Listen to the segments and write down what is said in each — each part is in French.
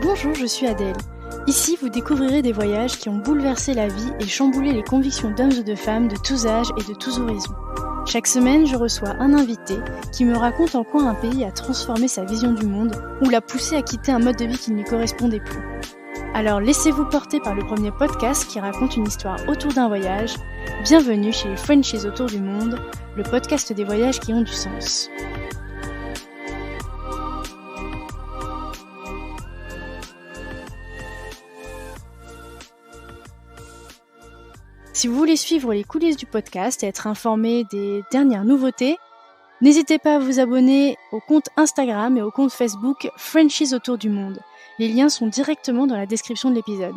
Bonjour, je suis Adèle. Ici, vous découvrirez des voyages qui ont bouleversé la vie et chamboulé les convictions d'hommes et de femmes de tous âges et de tous horizons. Chaque semaine, je reçois un invité qui me raconte en quoi un pays a transformé sa vision du monde ou l'a poussé à quitter un mode de vie qui ne lui correspondait plus. Alors laissez-vous porter par le premier podcast qui raconte une histoire autour d'un voyage. Bienvenue chez les Frenchies autour du monde, le podcast des voyages qui ont du sens. Si vous voulez suivre les coulisses du podcast et être informé des dernières nouveautés, n'hésitez pas à vous abonner au compte Instagram et au compte Facebook Frenchies autour du monde. Les liens sont directement dans la description de l'épisode.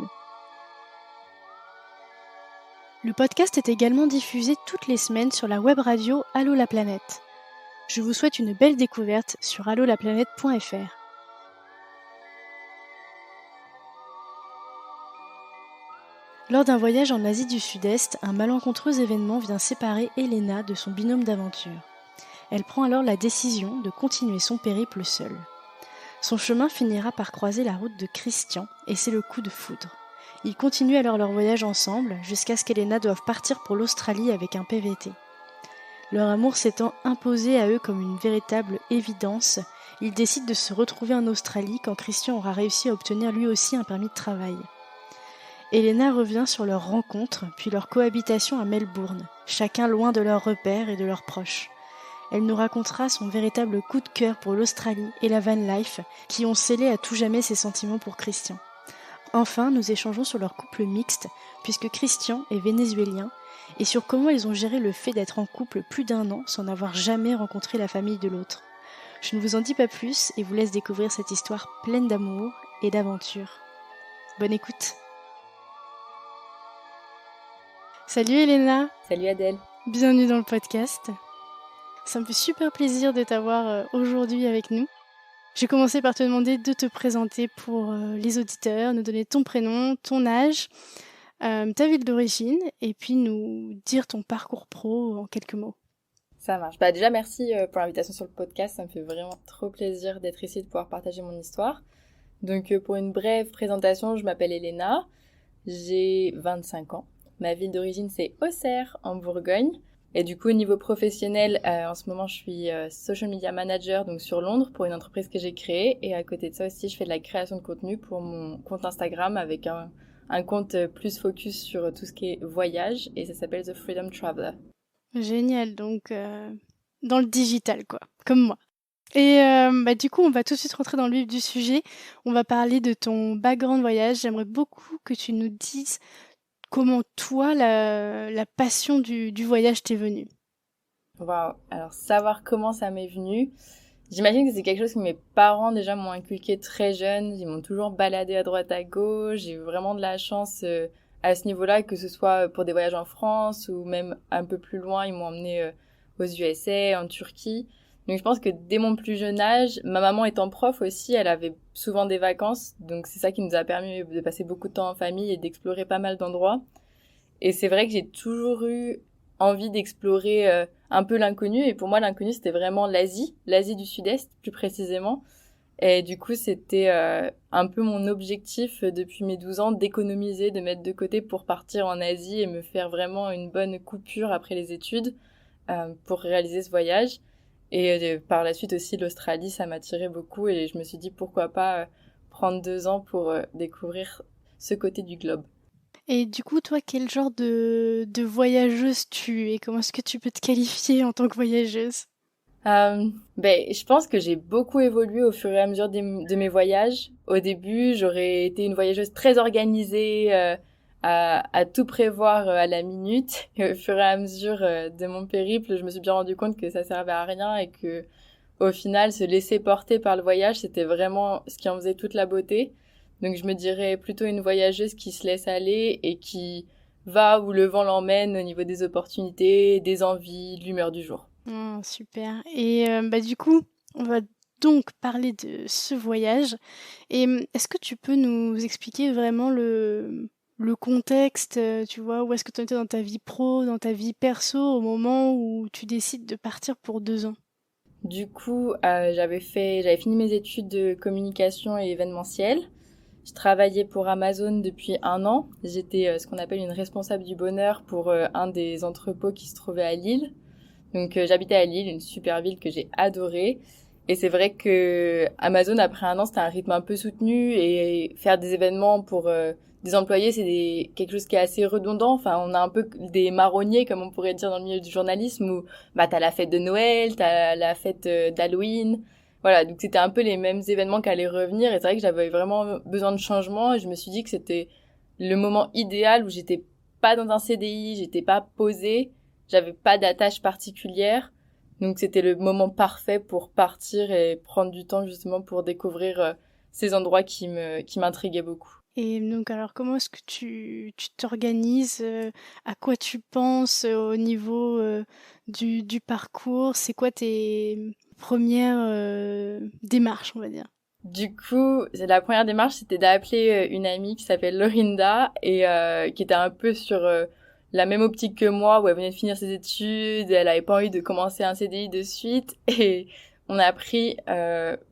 Le podcast est également diffusé toutes les semaines sur la web radio Allô la planète. Je vous souhaite une belle découverte sur allolaplanète.fr. Lors d'un voyage en Asie du Sud-Est, un malencontreux événement vient séparer Elena de son binôme d'aventure. Elle prend alors la décision de continuer son périple seule. Son chemin finira par croiser la route de Christian et c'est le coup de foudre. Ils continuent alors leur voyage ensemble jusqu'à ce qu'Elena doive partir pour l'Australie avec un PVT. Leur amour s'étant imposé à eux comme une véritable évidence, ils décident de se retrouver en Australie quand Christian aura réussi à obtenir lui aussi un permis de travail. Elena revient sur leur rencontre, puis leur cohabitation à Melbourne, chacun loin de leurs repères et de leurs proches. Elle nous racontera son véritable coup de cœur pour l'Australie et la van life, qui ont scellé à tout jamais ses sentiments pour Christian. Enfin, nous échangeons sur leur couple mixte, puisque Christian est vénézuélien, et sur comment ils ont géré le fait d'être en couple plus d'1 an sans n'avoir jamais rencontré la famille de l'autre. Je ne vous en dis pas plus et vous laisse découvrir cette histoire pleine d'amour et d'aventure. Bonne écoute! Salut Elena. Salut Adèle. Bienvenue dans le podcast. Ça me fait super plaisir de t'avoir aujourd'hui avec nous. Je vais commencer par te demander de te présenter pour les auditeurs, nous donner ton prénom, ton âge, ta ville d'origine et puis nous dire ton parcours pro en quelques mots. Ça marche. Déjà merci pour l'invitation sur le podcast, ça me fait vraiment trop plaisir d'être ici, de pouvoir partager mon histoire. Donc pour une brève présentation, je m'appelle Elena, j'ai 25 ans. Ma ville d'origine, c'est Auxerre, en Bourgogne. Et du coup, au niveau professionnel, en ce moment, je suis social media manager donc sur Londres pour une entreprise que j'ai créée. Et à côté de ça aussi, je fais de la création de contenu pour mon compte Instagram avec un compte plus focus sur tout ce qui est voyage. Et ça s'appelle The Freedom Traveler. Génial, donc dans le digital, quoi, comme moi. Et du coup, on va tout de suite rentrer dans le vif du sujet. On va parler de ton background voyage. J'aimerais beaucoup que tu nous dises comment toi, la passion du voyage t'est venue. Waouh. Alors, savoir comment ça m'est venu, j'imagine que c'est quelque chose que mes parents déjà m'ont inculqué très jeune. Ils m'ont toujours baladé à droite à gauche. J'ai eu vraiment de la chance à ce niveau-là, que ce soit pour des voyages en France ou même un peu plus loin. Ils m'ont emmené aux USA, en Turquie. Donc je pense que dès mon plus jeune âge, ma maman étant prof aussi, elle avait souvent des vacances. Donc c'est ça qui nous a permis de passer beaucoup de temps en famille et d'explorer pas mal d'endroits. Et c'est vrai que j'ai toujours eu envie d'explorer un peu l'inconnu. Et pour moi, l'inconnu, c'était vraiment l'Asie du Sud-Est, plus précisément. Et du coup, c'était un peu mon objectif depuis mes 12 ans, d'économiser, de mettre de côté pour partir en Asie et me faire vraiment une bonne coupure après les études pour réaliser ce voyage. Et par la suite aussi, l'Australie, ça m'attirait beaucoup. Et je me suis dit, pourquoi pas prendre 2 ans pour découvrir ce côté du globe. Et du coup, toi, quel genre de voyageuse tu es? Comment est-ce que tu peux te qualifier en tant que voyageuse? Je pense que j'ai beaucoup évolué au fur et à mesure de mes voyages. Au début, j'aurais été une voyageuse très organisée, à tout prévoir à la minute. Et au fur et à mesure de mon périple, je me suis bien rendu compte que ça servait à rien et que, au final, se laisser porter par le voyage, c'était vraiment ce qui en faisait toute la beauté. Donc je me dirais plutôt une voyageuse qui se laisse aller et qui va où le vent l'emmène au niveau des opportunités, des envies, de l'humeur du jour. Oh, super. Et du coup, on va donc parler de ce voyage. Et est-ce que tu peux nous expliquer vraiment le contexte, tu vois, où est-ce que tu étais dans ta vie pro, dans ta vie perso, au moment où tu décides de partir pour 2 ans? Du coup, j'avais fini mes études de communication et événementiel. Je travaillais pour Amazon depuis 1 an. J'étais ce qu'on appelle une responsable du bonheur pour un des entrepôts qui se trouvait à Lille. Donc j'habitais à Lille, une super ville que j'ai adorée. Et c'est vrai que Amazon, après 1 an, c'était un rythme un peu soutenu et faire des événements pour des employés, quelque chose qui est assez redondant. Enfin, on a un peu des marronniers, comme on pourrait dire dans le milieu du journalisme, où bah t'as la fête de Noël, t'as la fête d'Halloween. Voilà, donc c'était un peu les mêmes événements qui allaient revenir. Et c'est vrai que j'avais vraiment besoin de changement. Et je me suis dit que c'était le moment idéal où j'étais pas dans un CDI, j'étais pas posée, j'avais pas d'attache particulière. Donc c'était le moment parfait pour partir et prendre du temps justement pour découvrir ces endroits qui m'intriguaient beaucoup. Et donc, alors, comment est-ce que tu t'organises? À quoi tu penses au niveau du parcours? C'est quoi tes premières démarches, on va dire? Du coup, la première démarche, c'était d'appeler une amie qui s'appelle Lorinda et qui était un peu sur la même optique que moi, où elle venait de finir ses études, elle avait pas envie de commencer un CDI de suite, et on a pris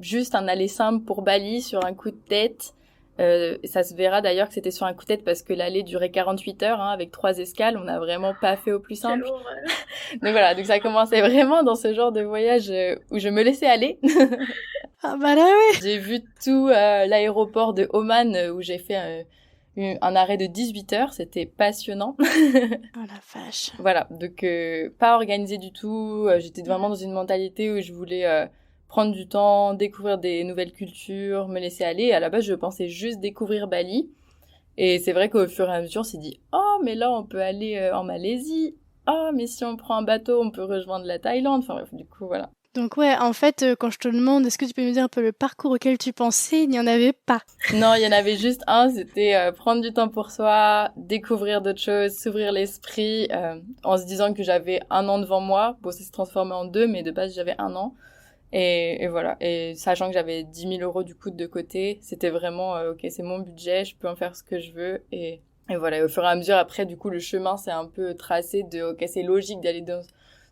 juste un aller simple pour Bali sur un coup de tête. Ça se verra d'ailleurs que c'était sur un coup de tête parce que l'aller durait 48 heures, hein, avec 3 escales. On n'a vraiment pas fait au plus simple. Donc voilà, donc ça commençait vraiment dans ce genre de voyage où je me laissais aller. Ah bah là ouais! J'ai vu tout l'aéroport de Oman où j'ai fait un arrêt de 18 heures. C'était passionnant. Oh la vache! Voilà, donc pas organisé du tout. J'étais vraiment dans une mentalité où je voulais prendre du temps, découvrir des nouvelles cultures, me laisser aller. À la base, je pensais juste découvrir Bali. Et c'est vrai qu'au fur et à mesure, on s'est dit, oh, mais là, on peut aller en Malaisie. Oh, mais si on prend un bateau, on peut rejoindre la Thaïlande. Enfin bref, du coup, voilà. Donc ouais, en fait, quand je te demande, est-ce que tu peux me dire un peu le parcours auquel tu pensais? Il n'y en avait pas. Non, il y en avait juste un, c'était prendre du temps pour soi, découvrir d'autres choses, s'ouvrir l'esprit, en se disant que j'avais 1 an devant moi. Bon, ça s'est transformé en 2, mais de base, j'avais 1 an. Et voilà. Et sachant que j'avais 10 000 € du coup de côté, c'était vraiment, ok, c'est mon budget, je peux en faire ce que je veux. Et voilà. Et au fur et à mesure, après, du coup, le chemin s'est un peu tracé de, ok, c'est logique d'aller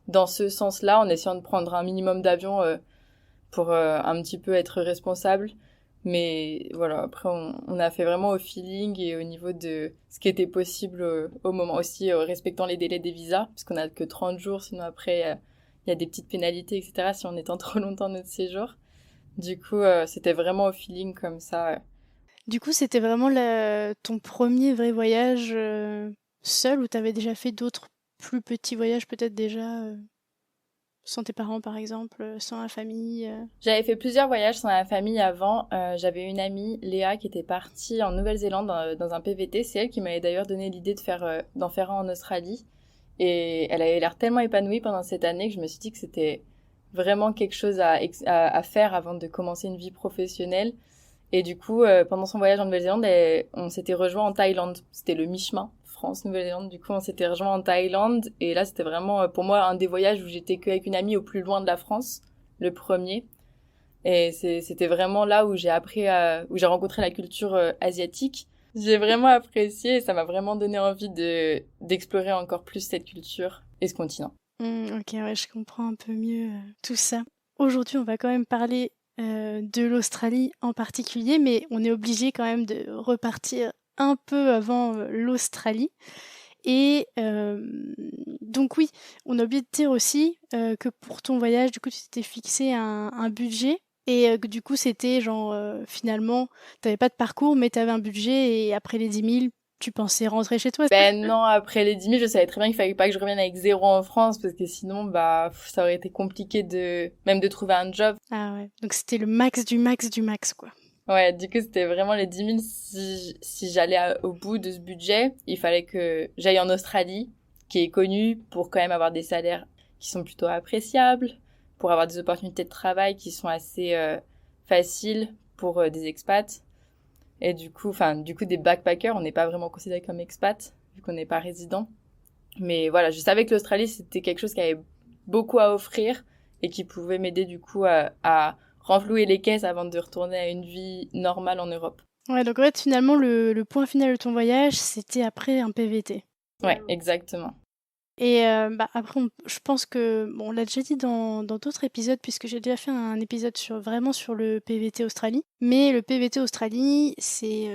dans ce sens-là, en essayant de prendre un minimum d'avion pour un petit peu être responsable. Mais voilà, après, on a fait vraiment au feeling et au niveau de ce qui était possible au moment aussi, respectant les délais des visas, puisqu'on a que 30 jours, sinon après, il y a des petites pénalités, etc., si on étend trop longtemps notre séjour. Du coup, c'était vraiment au feeling comme ça. Du coup, c'était vraiment ton premier vrai voyage seul ou t'avais déjà fait d'autres plus petits voyages peut-être déjà sans tes parents par exemple, sans la famille J'avais fait plusieurs voyages sans la famille avant. J'avais une amie, Léa, qui était partie en Nouvelle-Zélande dans un PVT. C'est elle qui m'avait d'ailleurs donné l'idée d'en faire un en Australie. Et elle avait l'air tellement épanouie pendant cette année que je me suis dit que c'était vraiment quelque chose à faire avant de commencer une vie professionnelle. Et du coup, pendant son voyage en Nouvelle-Zélande, on s'était rejoint en Thaïlande. C'était le mi-chemin, France-Nouvelle-Zélande. Du coup, on s'était rejoint en Thaïlande. Et là, c'était vraiment, pour moi, un des voyages où j'étais qu'avec une amie au plus loin de la France, le premier. Et c'était vraiment là où où j'ai rencontré la culture asiatique. J'ai vraiment apprécié et ça m'a vraiment donné envie d'explorer encore plus cette culture et ce continent. Ok, ouais, je comprends un peu mieux tout ça. Aujourd'hui, on va quand même parler de l'Australie en particulier, mais on est obligé quand même de repartir un peu avant l'Australie. Et donc oui, on a oublié de dire aussi que pour ton voyage, du coup, tu t'étais fixé un budget. Et que du coup, c'était genre, finalement, t'avais pas de parcours, mais t'avais un budget et après les 10 000, tu pensais rentrer chez toi. Ben non, après les 10 000, je savais très bien qu'il fallait pas que je revienne avec 0 en France parce que sinon, bah, ça aurait été compliqué même de trouver un job. Ah ouais, donc c'était le max du max du max, quoi. Ouais, du coup, c'était vraiment les 10 000. Si j'allais au bout de ce budget, il fallait que j'aille en Australie, qui est connue pour quand même avoir des salaires qui sont plutôt appréciables, pour avoir des opportunités de travail qui sont assez faciles pour des expats. Et du coup, des backpackers, on n'est pas vraiment considéré comme expat, vu qu'on n'est pas résident. Mais voilà, je savais que l'Australie, c'était quelque chose qui avait beaucoup à offrir et qui pouvait m'aider du coup à renflouer les caisses avant de retourner à une vie normale en Europe. Ouais, donc en fait, finalement, le point final de ton voyage, c'était après un PVT. Ouais, exactement. Et après, je pense que on l'a déjà dit dans d'autres épisodes, puisque j'ai déjà fait un épisode vraiment sur le PVT Australie. Mais le PVT Australie, c'est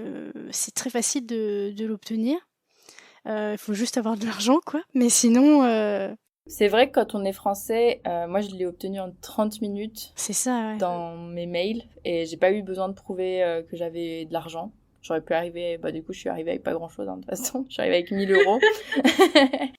très facile de l'obtenir. Il faut juste avoir de l'argent, quoi. Mais sinon, C'est vrai que quand on est français, moi je l'ai obtenu en 30 minutes c'est ça, ouais. dans mes mails et j'ai pas eu besoin de prouver que j'avais de l'argent. J'aurais pu arriver, du coup je suis arrivée avec pas grand chose de toute façon, je suis arrivée avec 1 000 euros.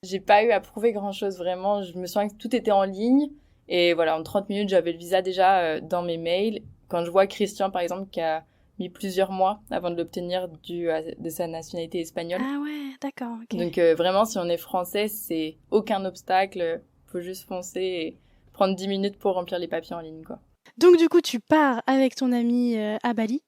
J'ai pas eu à prouver grand chose vraiment, je me souviens que tout était en ligne et voilà, en 30 minutes j'avais le visa déjà dans mes mails. Quand je vois Christian par exemple qui a mis plusieurs mois avant de l'obtenir de sa nationalité espagnole. Ah ouais, d'accord, ok. Donc vraiment, si on est français, c'est aucun obstacle. Faut juste foncer et prendre 10 minutes pour remplir les papiers en ligne, quoi. Donc du coup, tu pars avec ton ami à Bali.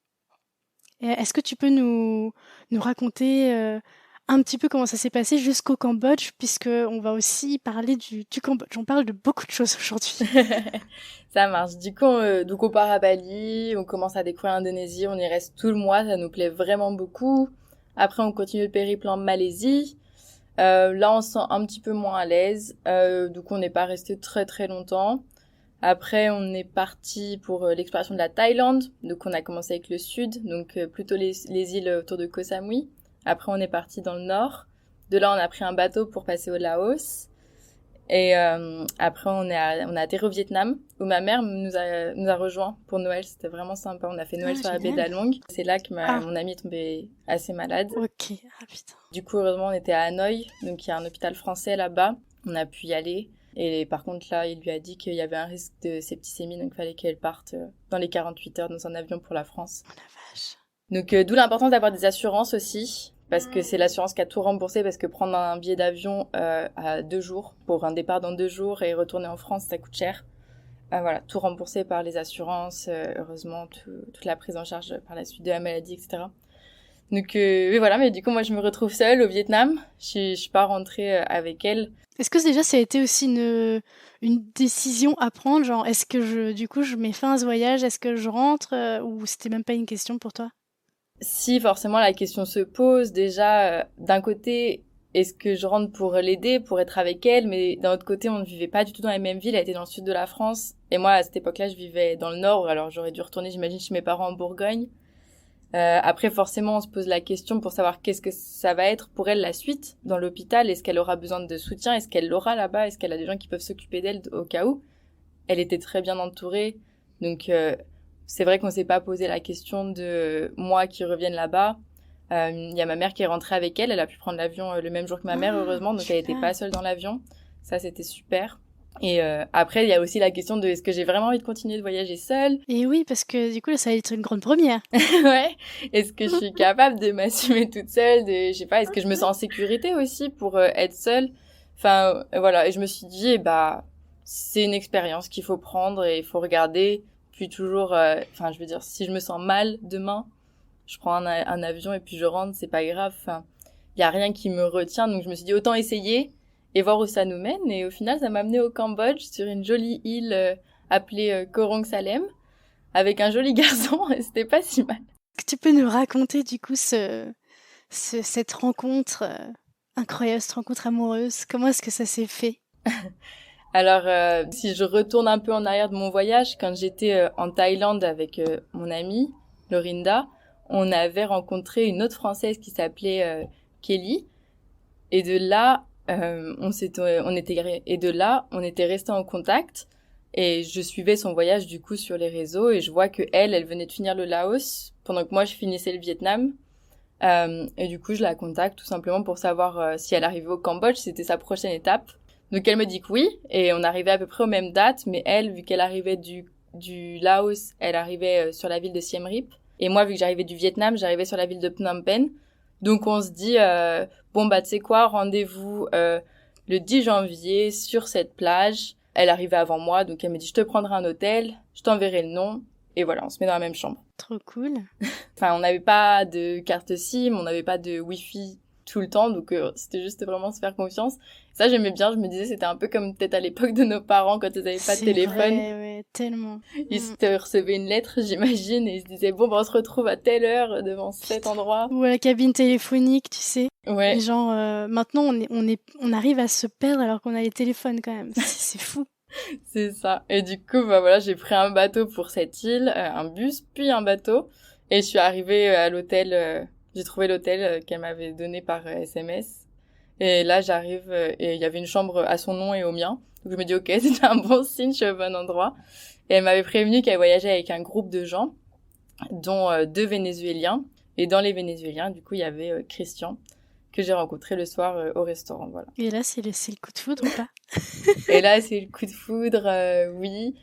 Est-ce que tu peux nous raconter un petit peu comment ça s'est passé jusqu'au Cambodge, puisque on va aussi parler du Cambodge. On parle de beaucoup de choses aujourd'hui. Ça marche. Du coup, donc on part à Bali, on commence à découvrir l'Indonésie, on y reste tout le mois, ça nous plaît vraiment beaucoup. Après, on continue le périple en Malaisie. Là, on se sent un petit peu moins à l'aise, donc on n'est pas resté très très longtemps. Après, on est parti pour l'exploration de la Thaïlande. Donc, on a commencé avec le sud, donc plutôt les îles autour de Koh Samui. Après, on est parti dans le nord. De là, on a pris un bateau pour passer au Laos. Et après, on a atterri au Vietnam, où ma mère nous a rejoints pour Noël. C'était vraiment sympa. On a fait Noël sur la baie d'Along. C'est là que mon amie est tombée assez malade. Ok, ah putain. Du coup, heureusement, on était à Hanoï, donc il y a un hôpital français là-bas. On a pu y aller. Et par contre, là, il lui a dit qu'il y avait un risque de septicémie, donc il fallait qu'elle parte dans les 48 heures dans un avion pour la France. Oh la vache. Donc, d'où l'importance d'avoir des assurances aussi, parce que c'est l'assurance qui a tout remboursé, parce que prendre un billet d'avion à 2 jours, pour un départ dans 2 jours et retourner en France, ça coûte cher. Voilà, tout remboursé par les assurances, heureusement, toute la prise en charge par la suite de la maladie, etc. Donc, oui, voilà, mais du coup, moi, je me retrouve seule au Vietnam. Je suis pas rentrée avec elle. Est-ce que déjà ça a été aussi une décision à prendre, genre est-ce que je mets fin à ce voyage, est-ce que je rentre ou c'était même pas une question pour toi? Si, forcément, la question se pose. Déjà, d'un côté, est-ce que je rentre pour l'aider, pour être avec elle? Mais d'un autre côté, on ne vivait pas du tout dans la même ville. Elle était dans le sud de la France. Et moi, à cette époque-là, je vivais dans le nord. Alors, j'aurais dû retourner, j'imagine, chez mes parents en Bourgogne. Après, forcément, on se pose la question pour savoir qu'est-ce que ça va être pour elle la suite dans l'hôpital. Est-ce qu'elle aura besoin de soutien? Est-ce qu'elle l'aura là-bas? Est-ce qu'elle a des gens qui peuvent s'occuper d'elle au cas où? Elle était très bien entourée. Donc, c'est vrai qu'on s'est pas posé la question de moi qui revienne là-bas. Il y a ma mère qui est rentrée avec elle. Elle a pu prendre l'avion le même jour que ma mère, heureusement. Donc, elle était pas seule dans l'avion. Ça, c'était super. Et après, il y a aussi la question de est-ce que j'ai vraiment envie de continuer de voyager seule? Et oui, parce que du coup, ça va être une grande première. Ouais. Est-ce que je suis capable de m'assumer toute seule? Je sais pas, est-ce que je me sens en sécurité aussi pour être seule? Enfin, voilà. Et je me suis dit, c'est une expérience qu'il faut prendre et il faut regarder. Puis toujours, je veux dire, si je me sens mal demain, je prends un avion et puis je rentre, c'est pas grave. Enfin, il y a rien qui me retient. Donc je me suis dit, autant essayer et voir où ça nous mène. Et au final, ça m'a amené au Cambodge, sur une jolie île appelée Korong Salem, avec un joli garçon, et c'était pas si mal. Tu peux nous raconter du coup cette rencontre incroyable, cette rencontre amoureuse? Comment est-ce que ça s'est fait? Alors, si je retourne un peu en arrière de mon voyage, quand j'étais en Thaïlande avec mon amie, Lorinda, on avait rencontré une autre Française qui s'appelait Kelly. Et de là, on était restés en contact. Et je suivais son voyage du coup sur les réseaux et je vois que elle venait de finir le Laos pendant que moi je finissais le Vietnam. Et du coup, je la contacte tout simplement pour savoir si elle arrivait au Cambodge, c'était sa prochaine étape. Donc elle me dit que oui, et on arrivait à peu près aux mêmes dates, mais elle, vu qu'elle arrivait du Laos, elle arrivait sur la ville de Siem Reap. Et moi, vu que j'arrivais du Vietnam, j'arrivais sur la ville de Phnom Penh. Donc on se dit, tu sais quoi, rendez-vous le 10 janvier sur cette plage. Elle arrivait avant moi, donc elle me dit, je te prendrai un hôtel, je t'enverrai le nom. Et voilà, on se met dans la même chambre. Trop cool. Enfin, on n'avait pas de carte SIM, on n'avait pas de Wi-Fi tout le temps, donc c'était juste vraiment se faire confiance. Ça, j'aimais bien, je me disais, c'était un peu comme peut-être à l'époque de nos parents, quand ils n'avaient pas de téléphone. C'est vrai, ouais, tellement. Ils recevaient une lettre, j'imagine, et ils se disaient, bon, on se retrouve à telle heure devant cet endroit. Ou à la cabine téléphonique, tu sais. Ouais. Et genre, maintenant, on arrive à se perdre alors qu'on a les téléphones quand même. C'est fou. C'est ça. Et du coup, voilà, j'ai pris un bateau pour cette île, un bus, puis un bateau. Et je suis arrivée à l'hôtel, j'ai trouvé l'hôtel qu'elle m'avait donné par SMS. Et là, j'arrive et il y avait une chambre à son nom et au mien. Donc je me dis, ok, c'était un bon signe, je suis au bon endroit. Et elle m'avait prévenu qu'elle voyageait avec un groupe de gens, dont 2 Vénézuéliens. Et dans les Vénézuéliens, du coup, il y avait Christian, que j'ai rencontré le soir au restaurant, voilà. Et là, c'est le coup de foudre ou pas? Et là, c'est le coup de foudre, oui.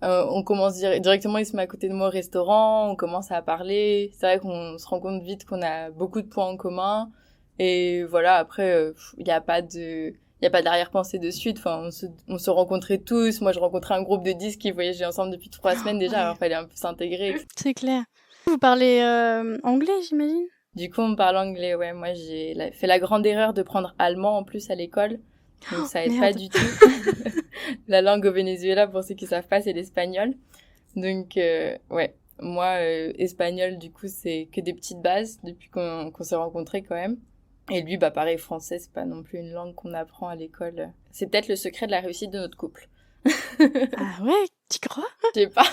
On commence directement, il se met à côté de moi au restaurant, on commence à parler. C'est vrai qu'on se rend compte vite qu'on a beaucoup de points en commun. Et voilà, après, il y a pas d'arrière-pensée de suite. Enfin, on se rencontrait tous. Moi, je rencontrais un groupe de 10 qui voyageait ensemble depuis 3 semaines déjà. Ouais. Alors, fallait un peu s'intégrer. C'est clair. Vous parlez anglais, j'imagine? Du coup, on parle anglais, ouais. Moi, j'ai fait la grande erreur de prendre allemand en plus à l'école. Donc, ça aide pas du tout. La langue au Venezuela, pour ceux qui savent pas, c'est l'espagnol. Donc, ouais. Moi, espagnol, du coup, c'est que des petites bases depuis qu'on s'est rencontrés quand même. Et lui, pareil, français, c'est pas non plus une langue qu'on apprend à l'école. C'est peut-être le secret de la réussite de notre couple. Ah ouais, tu crois? Je sais pas.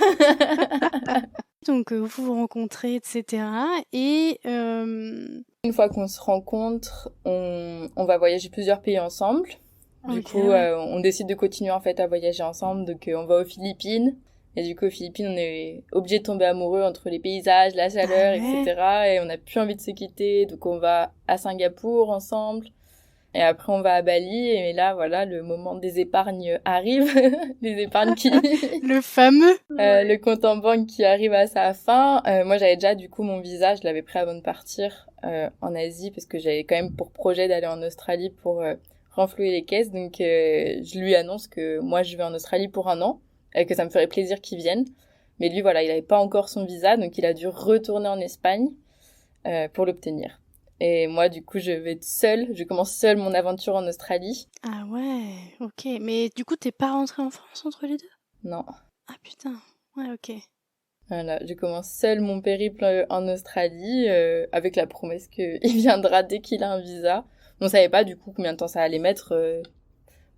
Donc, vous vous rencontrez, etc. Et une fois qu'on se rencontre, on va voyager plusieurs pays ensemble. Du coup, on décide de continuer en fait à voyager ensemble. Donc, on va aux Philippines. Et du coup, aux Philippines, on est obligé de tomber amoureux entre les paysages, la chaleur, etc. Et on n'a plus envie de se quitter. Donc, on va à Singapour ensemble. Et après, on va à Bali. Et là, voilà, le moment des épargnes arrive. Les épargnes qui... le fameux le compte en banque qui arrive à sa fin. Moi, j'avais déjà, du coup, mon visa. Je l'avais pris avant de partir en Asie. Parce que j'avais quand même pour projet d'aller en Australie pour renflouer les caisses. Donc, je lui annonce que moi, je vais en Australie pour 1 an. Et que ça me ferait plaisir qu'il vienne. Mais lui, voilà, il avait pas encore son visa, donc il a dû retourner en Espagne pour l'obtenir. Et moi, du coup, je vais seule, je commence seule mon aventure en Australie. Ah ouais, ok. Mais du coup, t'es pas rentrée en France entre les deux? Non. Ah putain, ouais, ok. Voilà, je commence seule mon périple en Australie avec la promesse qu'il viendra dès qu'il a un visa. On savait pas, du coup, combien de temps ça allait mettre...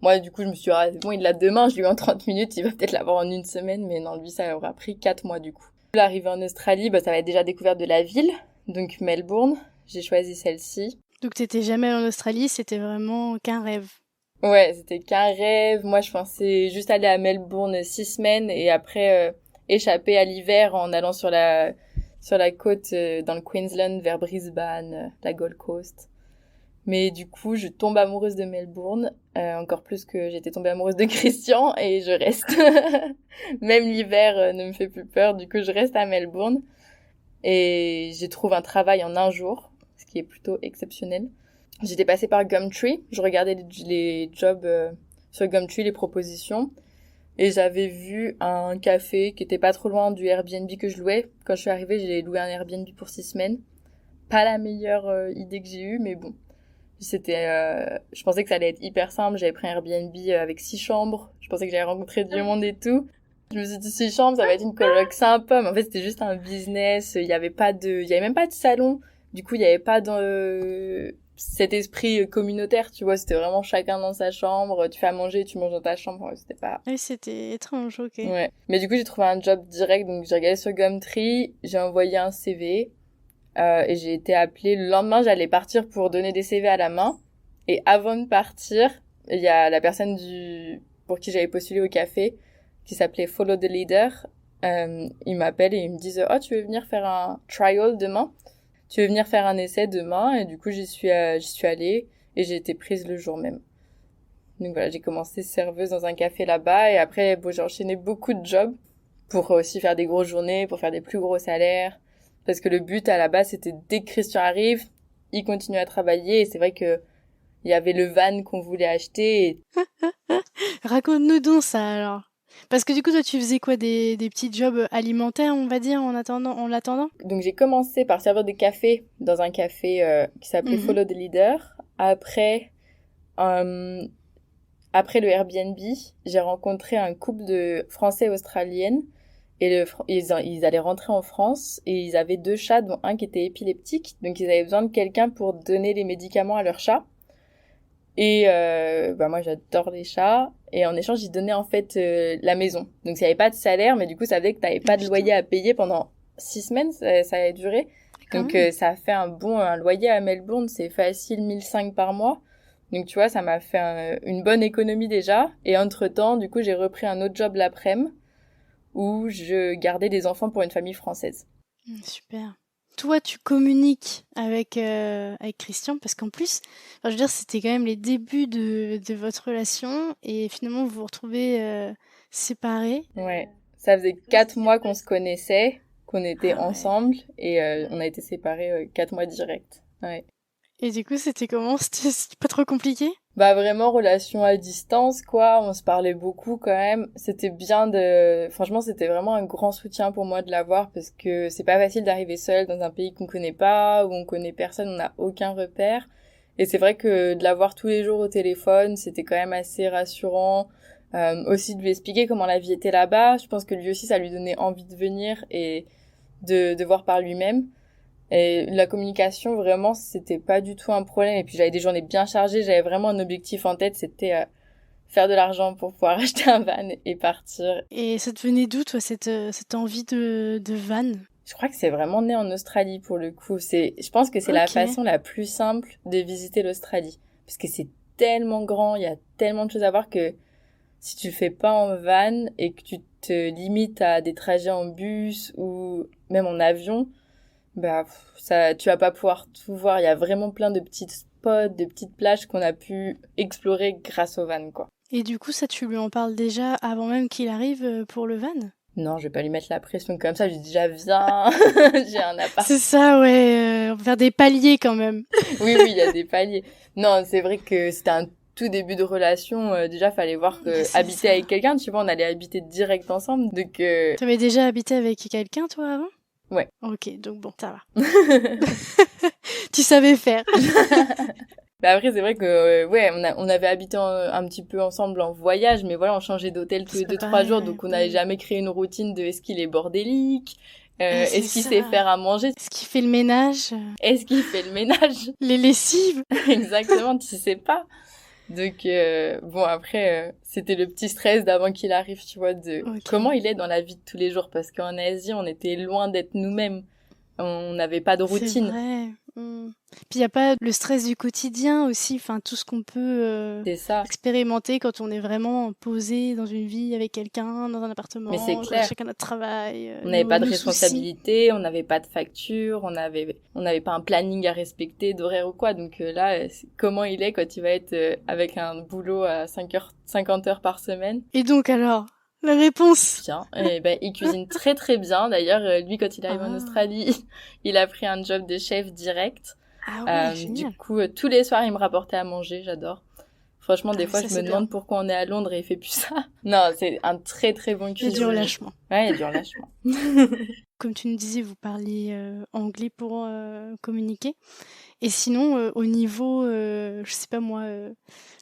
Moi, du coup, je me suis dit, ah, bon, il l'a demain, je lui ai en 30 minutes, il va peut-être l'avoir en 1 semaine, mais non, lui, ça aura pris 4 mois, du coup. L'arrivée en Australie, ça va être déjà découverte de la ville, donc Melbourne, j'ai choisi celle-ci. Donc, t'étais jamais allée en Australie, c'était vraiment qu'un rêve? Ouais, c'était qu'un rêve. Moi, je pensais juste aller à Melbourne 6 semaines et après échapper à l'hiver en allant sur la côte dans le Queensland vers Brisbane, la Gold Coast. Mais du coup, je tombe amoureuse de Melbourne, encore plus que j'étais tombée amoureuse de Christian, et je reste. Même l'hiver ne me fait plus peur, du coup, je reste à Melbourne. Et je trouve un travail en 1 jour, ce qui est plutôt exceptionnel. J'étais passée par Gumtree, je regardais les jobs sur Gumtree, les propositions, et j'avais vu un café qui était pas trop loin du Airbnb que je louais. Quand je suis arrivée, j'ai loué un Airbnb pour 6 semaines. Pas la meilleure idée que j'ai eue, mais bon. Je pensais que ça allait être hyper simple. J'avais pris un Airbnb avec 6 chambres. Je pensais que j'allais rencontrer du monde et tout. Je me suis dit 6 chambres, ça va être une coloc sympa. Mais en fait, c'était juste un business. Il y avait même pas de salon. Du coup, il y avait pas cet esprit communautaire, tu vois. C'était vraiment chacun dans sa chambre. Tu fais à manger, tu manges dans ta chambre. C'était pas... Oui, c'était étrange, ok. Ouais. Mais du coup, j'ai trouvé un job direct. Donc, j'ai regardé sur Gumtree. J'ai envoyé un CV. Et j'ai été appelée le lendemain, j'allais partir pour donner des CV à la main. Et avant de partir, il y a la personne pour qui j'avais postulé au café, qui s'appelait Follow the Leader. Ils m'appellent et ils me disent « Oh, tu veux venir faire un trial demain? Tu veux venir faire un essai demain ?» Et du coup, j'y suis allée et j'ai été prise le jour même. Donc voilà, j'ai commencé serveuse dans un café là-bas. Et après, j'ai enchaîné beaucoup de jobs pour aussi faire des grosses journées, pour faire des plus gros salaires. Parce que le but, à la base, c'était dès que Christian arrive, il continue à travailler. Et c'est vrai que il y avait le van qu'on voulait acheter. Raconte-nous donc ça, alors. Parce que du coup, toi, tu faisais quoi, des petits jobs alimentaires, on va dire, en l'attendant? Donc j'ai commencé par servir des cafés dans un café qui s'appelait Mhm. Follow the Leader. Euh, Après le Airbnb, j'ai rencontré un couple de Français et Australiennes et ils allaient rentrer en France et ils avaient 2 chats dont un qui était épileptique, donc ils avaient besoin de quelqu'un pour donner les médicaments à leur chat. Et bah moi j'adore les chats et en échange ils donnaient en fait la maison. Donc ça avait pas de salaire mais du coup ça faisait que t'avais Ah, pas de putain, loyer à payer pendant 6 semaines, ça a duré. quand Donc même. ça a fait un loyer à Melbourne, c'est facile 1 500 par mois. Donc tu vois, ça m'a fait une bonne économie déjà. Et entre-temps, du coup, j'ai repris un autre job l'après-midi où je gardais des enfants pour une famille française. Super. Toi, tu communiques avec Christian parce qu'en plus, enfin, je veux dire, c'était quand même les débuts de votre relation et finalement, vous vous retrouvez séparés. Ouais, ça faisait 4 mois qu'on se connaissait, qu'on était Ah ouais. ensemble et on a été séparés 4 mois direct. Ouais. Et du coup, c'était comment? C'était pas trop compliqué? Bah vraiment relation à distance quoi, on se parlait beaucoup quand même. Franchement c'était vraiment un grand soutien pour moi de l'avoir parce que c'est pas facile d'arriver seul dans un pays qu'on connaît pas, où on connaît personne, on n'a aucun repère. Et c'est vrai que de l'avoir tous les jours au téléphone, c'était quand même assez rassurant. Aussi de lui expliquer comment la vie était là-bas. Je pense que lui aussi ça lui donnait envie de venir et de voir par lui-même. Et la communication, vraiment, c'était pas du tout un problème. Et puis j'avais des journées bien chargées, j'avais vraiment un objectif en tête, c'était faire de l'argent pour pouvoir acheter un van et partir. Et ça te venait d'où, toi, cette envie de van? Je crois que c'est vraiment né en Australie pour le coup. Je pense que c'est la Ok, façon la plus simple de visiter l'Australie. Parce que c'est tellement grand, il y a tellement de choses à voir que si tu le fais pas en van et que tu te limites à des trajets en bus ou même en avion, bah, ça, tu vas pas pouvoir tout voir. Il y a vraiment plein de petits spots, de petites plages qu'on a pu explorer grâce au van, quoi. et du coup, ça, tu lui en parles déjà avant même qu'il arrive pour le van? Non, je vais pas lui mettre la pression comme ça. Je lui dis déjà, viens, j'ai un appart. C'est ça, ouais, on va faire des paliers quand même. Oui, oui, il y a des paliers. Non, c'est vrai que c'était un tout début de relation. Déjà, fallait voir Bah, que c'est habiter ça. avec quelqu'un, tu vois, on allait habiter direct ensemble. Donc, T'avais déjà habité avec quelqu'un, toi, avant? ouais. Ok, donc bon, ça va. Tu savais faire. Bah après, c'est vrai que, ouais, on avait habité un petit peu ensemble en voyage, mais voilà, on changeait d'hôtel tous les C'est pas 2 3 jours, pareil, donc on n'avait ouais. jamais créé une routine de est-ce qu'il est bordélique, C'est est-ce qu'il ça. sait faire à manger, Ce qui fait le ménage, est-ce qu'il fait le ménage. les lessives. Exactement, tu sais pas. Donc, bon, après, c'était le petit stress d'avant qu'il arrive, tu vois, de Ok. comment il est dans la vie de tous les jours, parce qu'en Asie, on était loin d'être nous-mêmes. On n'avait pas de C'est routine. vrai. Puis il n'y a pas le stress du quotidien aussi, enfin tout ce qu'on peut C'est ça. expérimenter quand on est vraiment posé dans une vie avec quelqu'un, dans un Mais c'est appartement, clair. chacun notre travail, On n'avait pas de nos soucis. responsabilité, on n'avait pas de facture, on n'avait pas un planning à respecter, d'horaire ou quoi. Donc là, comment il est quand il va être avec un boulot à 50 heures par semaine? Et donc alors, la réponse? Bien. Et ben, il cuisine très très bien. D'ailleurs, lui, quand il arrive en Ah, Australie, il a pris un job de chef direct. ah ouais, Du génial. coup, tous les soirs, il me rapportait à manger, j'adore. Franchement, Ah des oui, fois, ça je me c'est bien. demande pourquoi on est à Londres et il fait plus ça. Non, c'est un très très bon Il y a du cuisinier. relâchement. Ouais, il y a du relâchement. Comme tu nous disais, vous parliez anglais pour communiquer. Et sinon, au niveau, je sais pas moi,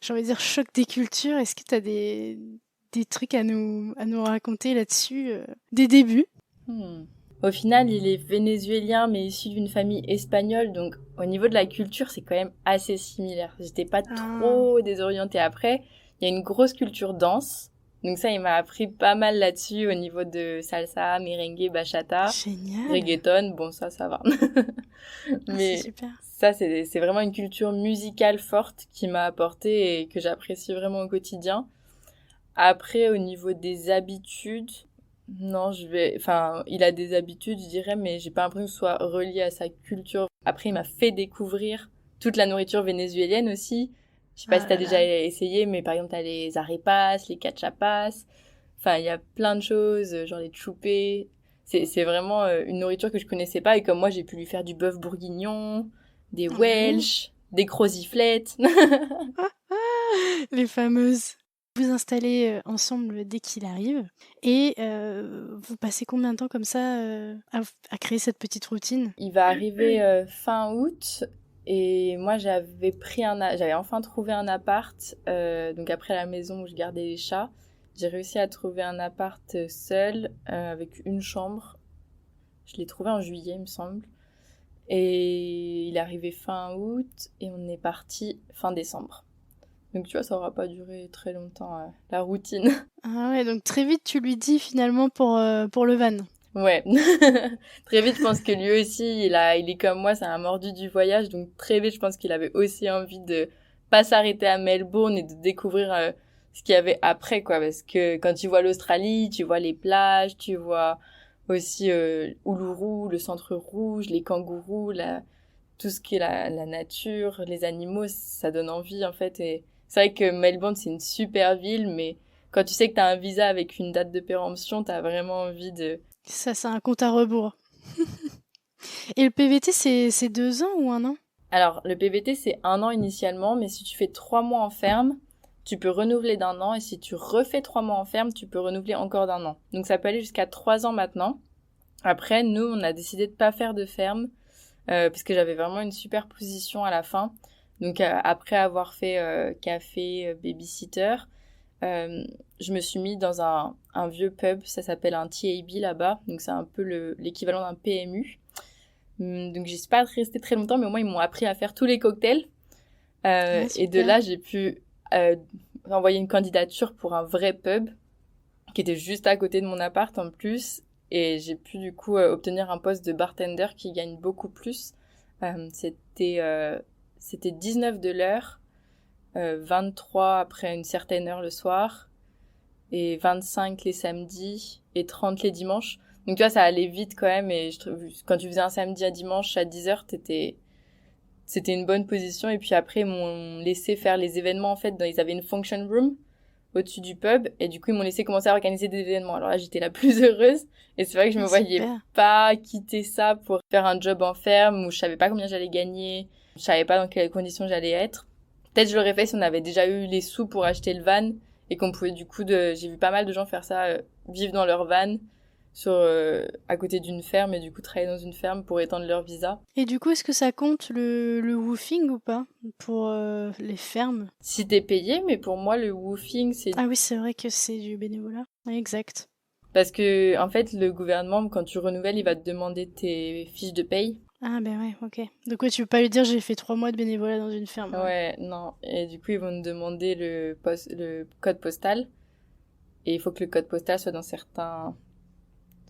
j'ai envie de dire choc des cultures, est-ce que tu as des trucs à nous raconter là-dessus, des débuts? Hmm. Au final, il est vénézuélien, mais issu d'une famille espagnole, donc au niveau de la culture, c'est quand même assez similaire. J'étais pas Ah, trop désorientée. Après, il y a une grosse culture danse, donc ça, il m'a appris pas mal là-dessus au niveau de salsa, merengue, bachata, génial! reggaeton. Bon, ça va. Ah, c'est Mais super. c'est vraiment une culture musicale forte qui m'a apporté et que j'apprécie vraiment au quotidien. Après, au niveau des habitudes, non, enfin, il a des habitudes, je dirais, mais j'ai pas l'impression que ce soit relié à sa culture. Après, il m'a fait découvrir toute la nourriture vénézuélienne aussi. Je sais pas Ah si t'as là déjà là. essayé, mais par exemple, t'as les arepas, les cachapas. Enfin, il y a plein de choses, genre les choupés. C'est vraiment une nourriture que je connaissais pas et comme moi, j'ai pu lui faire du bœuf bourguignon, des Oui. Welsh, des croziflettes. Les fameuses. Vous installez ensemble dès qu'il arrive et vous passez combien de temps comme ça à créer cette petite routine? Il va arriver fin août et moi j'avais enfin trouvé un appart. Donc après la maison où je gardais les chats, j'ai réussi à trouver un appart seul avec une chambre. Je l'ai trouvé en juillet, il me semble. Et il est arrivé fin août et on est parti fin décembre. Donc tu vois, ça aura pas duré très longtemps, la routine. Ah ouais, donc très vite tu lui dis finalement pour le van. Ouais. Très vite, je pense que lui aussi, il est comme moi, c'est un mordu du voyage. Donc très vite, je pense qu'il avait aussi envie de pas s'arrêter à Melbourne et de découvrir ce qu'il y avait après, quoi. Parce que quand tu vois l'Australie, tu vois les plages, tu vois aussi Uluru, le centre rouge, les kangourous, tout ce qui est la nature, les animaux, ça donne envie en fait. Et c'est vrai que Melbourne, c'est une super ville, mais quand tu sais que tu as un visa avec une date de péremption, tu as vraiment envie de... Ça, c'est un compte à rebours. Et le PVT, c'est 2 ans ou 1 an? Alors, le PVT, c'est 1 an initialement, mais si tu fais 3 mois en ferme, tu peux renouveler d'1 an, et si tu refais 3 mois en ferme, tu peux renouveler encore d'1 an. Donc ça peut aller jusqu'à 3 ans maintenant. Après, nous, on a décidé de pas faire de ferme, parce que j'avais vraiment une super position à la fin. Donc après avoir fait café, babysitter, je me suis mis dans un vieux pub, ça s'appelle un TAB là-bas, donc c'est un peu l'équivalent d'un PMU. Donc j'y suis pas restée très longtemps, mais au moins ils m'ont appris à faire tous les cocktails. Et de là, j'ai pu envoyer une candidature pour un vrai pub qui était juste à côté de mon appart en plus. Et j'ai pu du coup obtenir un poste de bartender qui gagne beaucoup plus. C'était 19 de l'heure, 23 après une certaine heure le soir, et 25 les samedis, et 30 les dimanches. Donc tu vois, ça allait vite quand même, et quand tu faisais un samedi à dimanche à 10h, c'était une bonne position. Et puis après, ils m'ont laissé faire les événements, en fait. Ils avaient une function room au-dessus du pub, et du coup, ils m'ont laissé commencer à organiser des événements. Alors là, j'étais la plus heureuse, et c'est vrai que je me voyais pas quitter ça pour faire un job en ferme, où je savais pas combien j'allais gagner, je savais pas dans quelles conditions j'allais être. Peut-être je l'aurais fait si on avait déjà eu les sous pour acheter le van, et qu'on pouvait du coup j'ai vu pas mal de gens faire ça, vivre dans leur van, à côté d'une ferme, et du coup travailler dans une ferme pour étendre leur visa. Et du coup, est-ce que ça compte le woofing ou pas pour les fermes? Si t'es payé, mais pour moi le woofing c'est... Ah oui, c'est vrai que c'est du bénévolat. Oui, exact. Parce que en fait le gouvernement, quand tu renouvelles, il va te demander tes fiches de paye. Ah ben ouais, ok. Donc ouais, tu peux pas lui dire j'ai fait 3 mois de bénévolat dans une ferme. Ouais, non. Et du coup ils vont te demander le code postal, et il faut que le code postal soit dans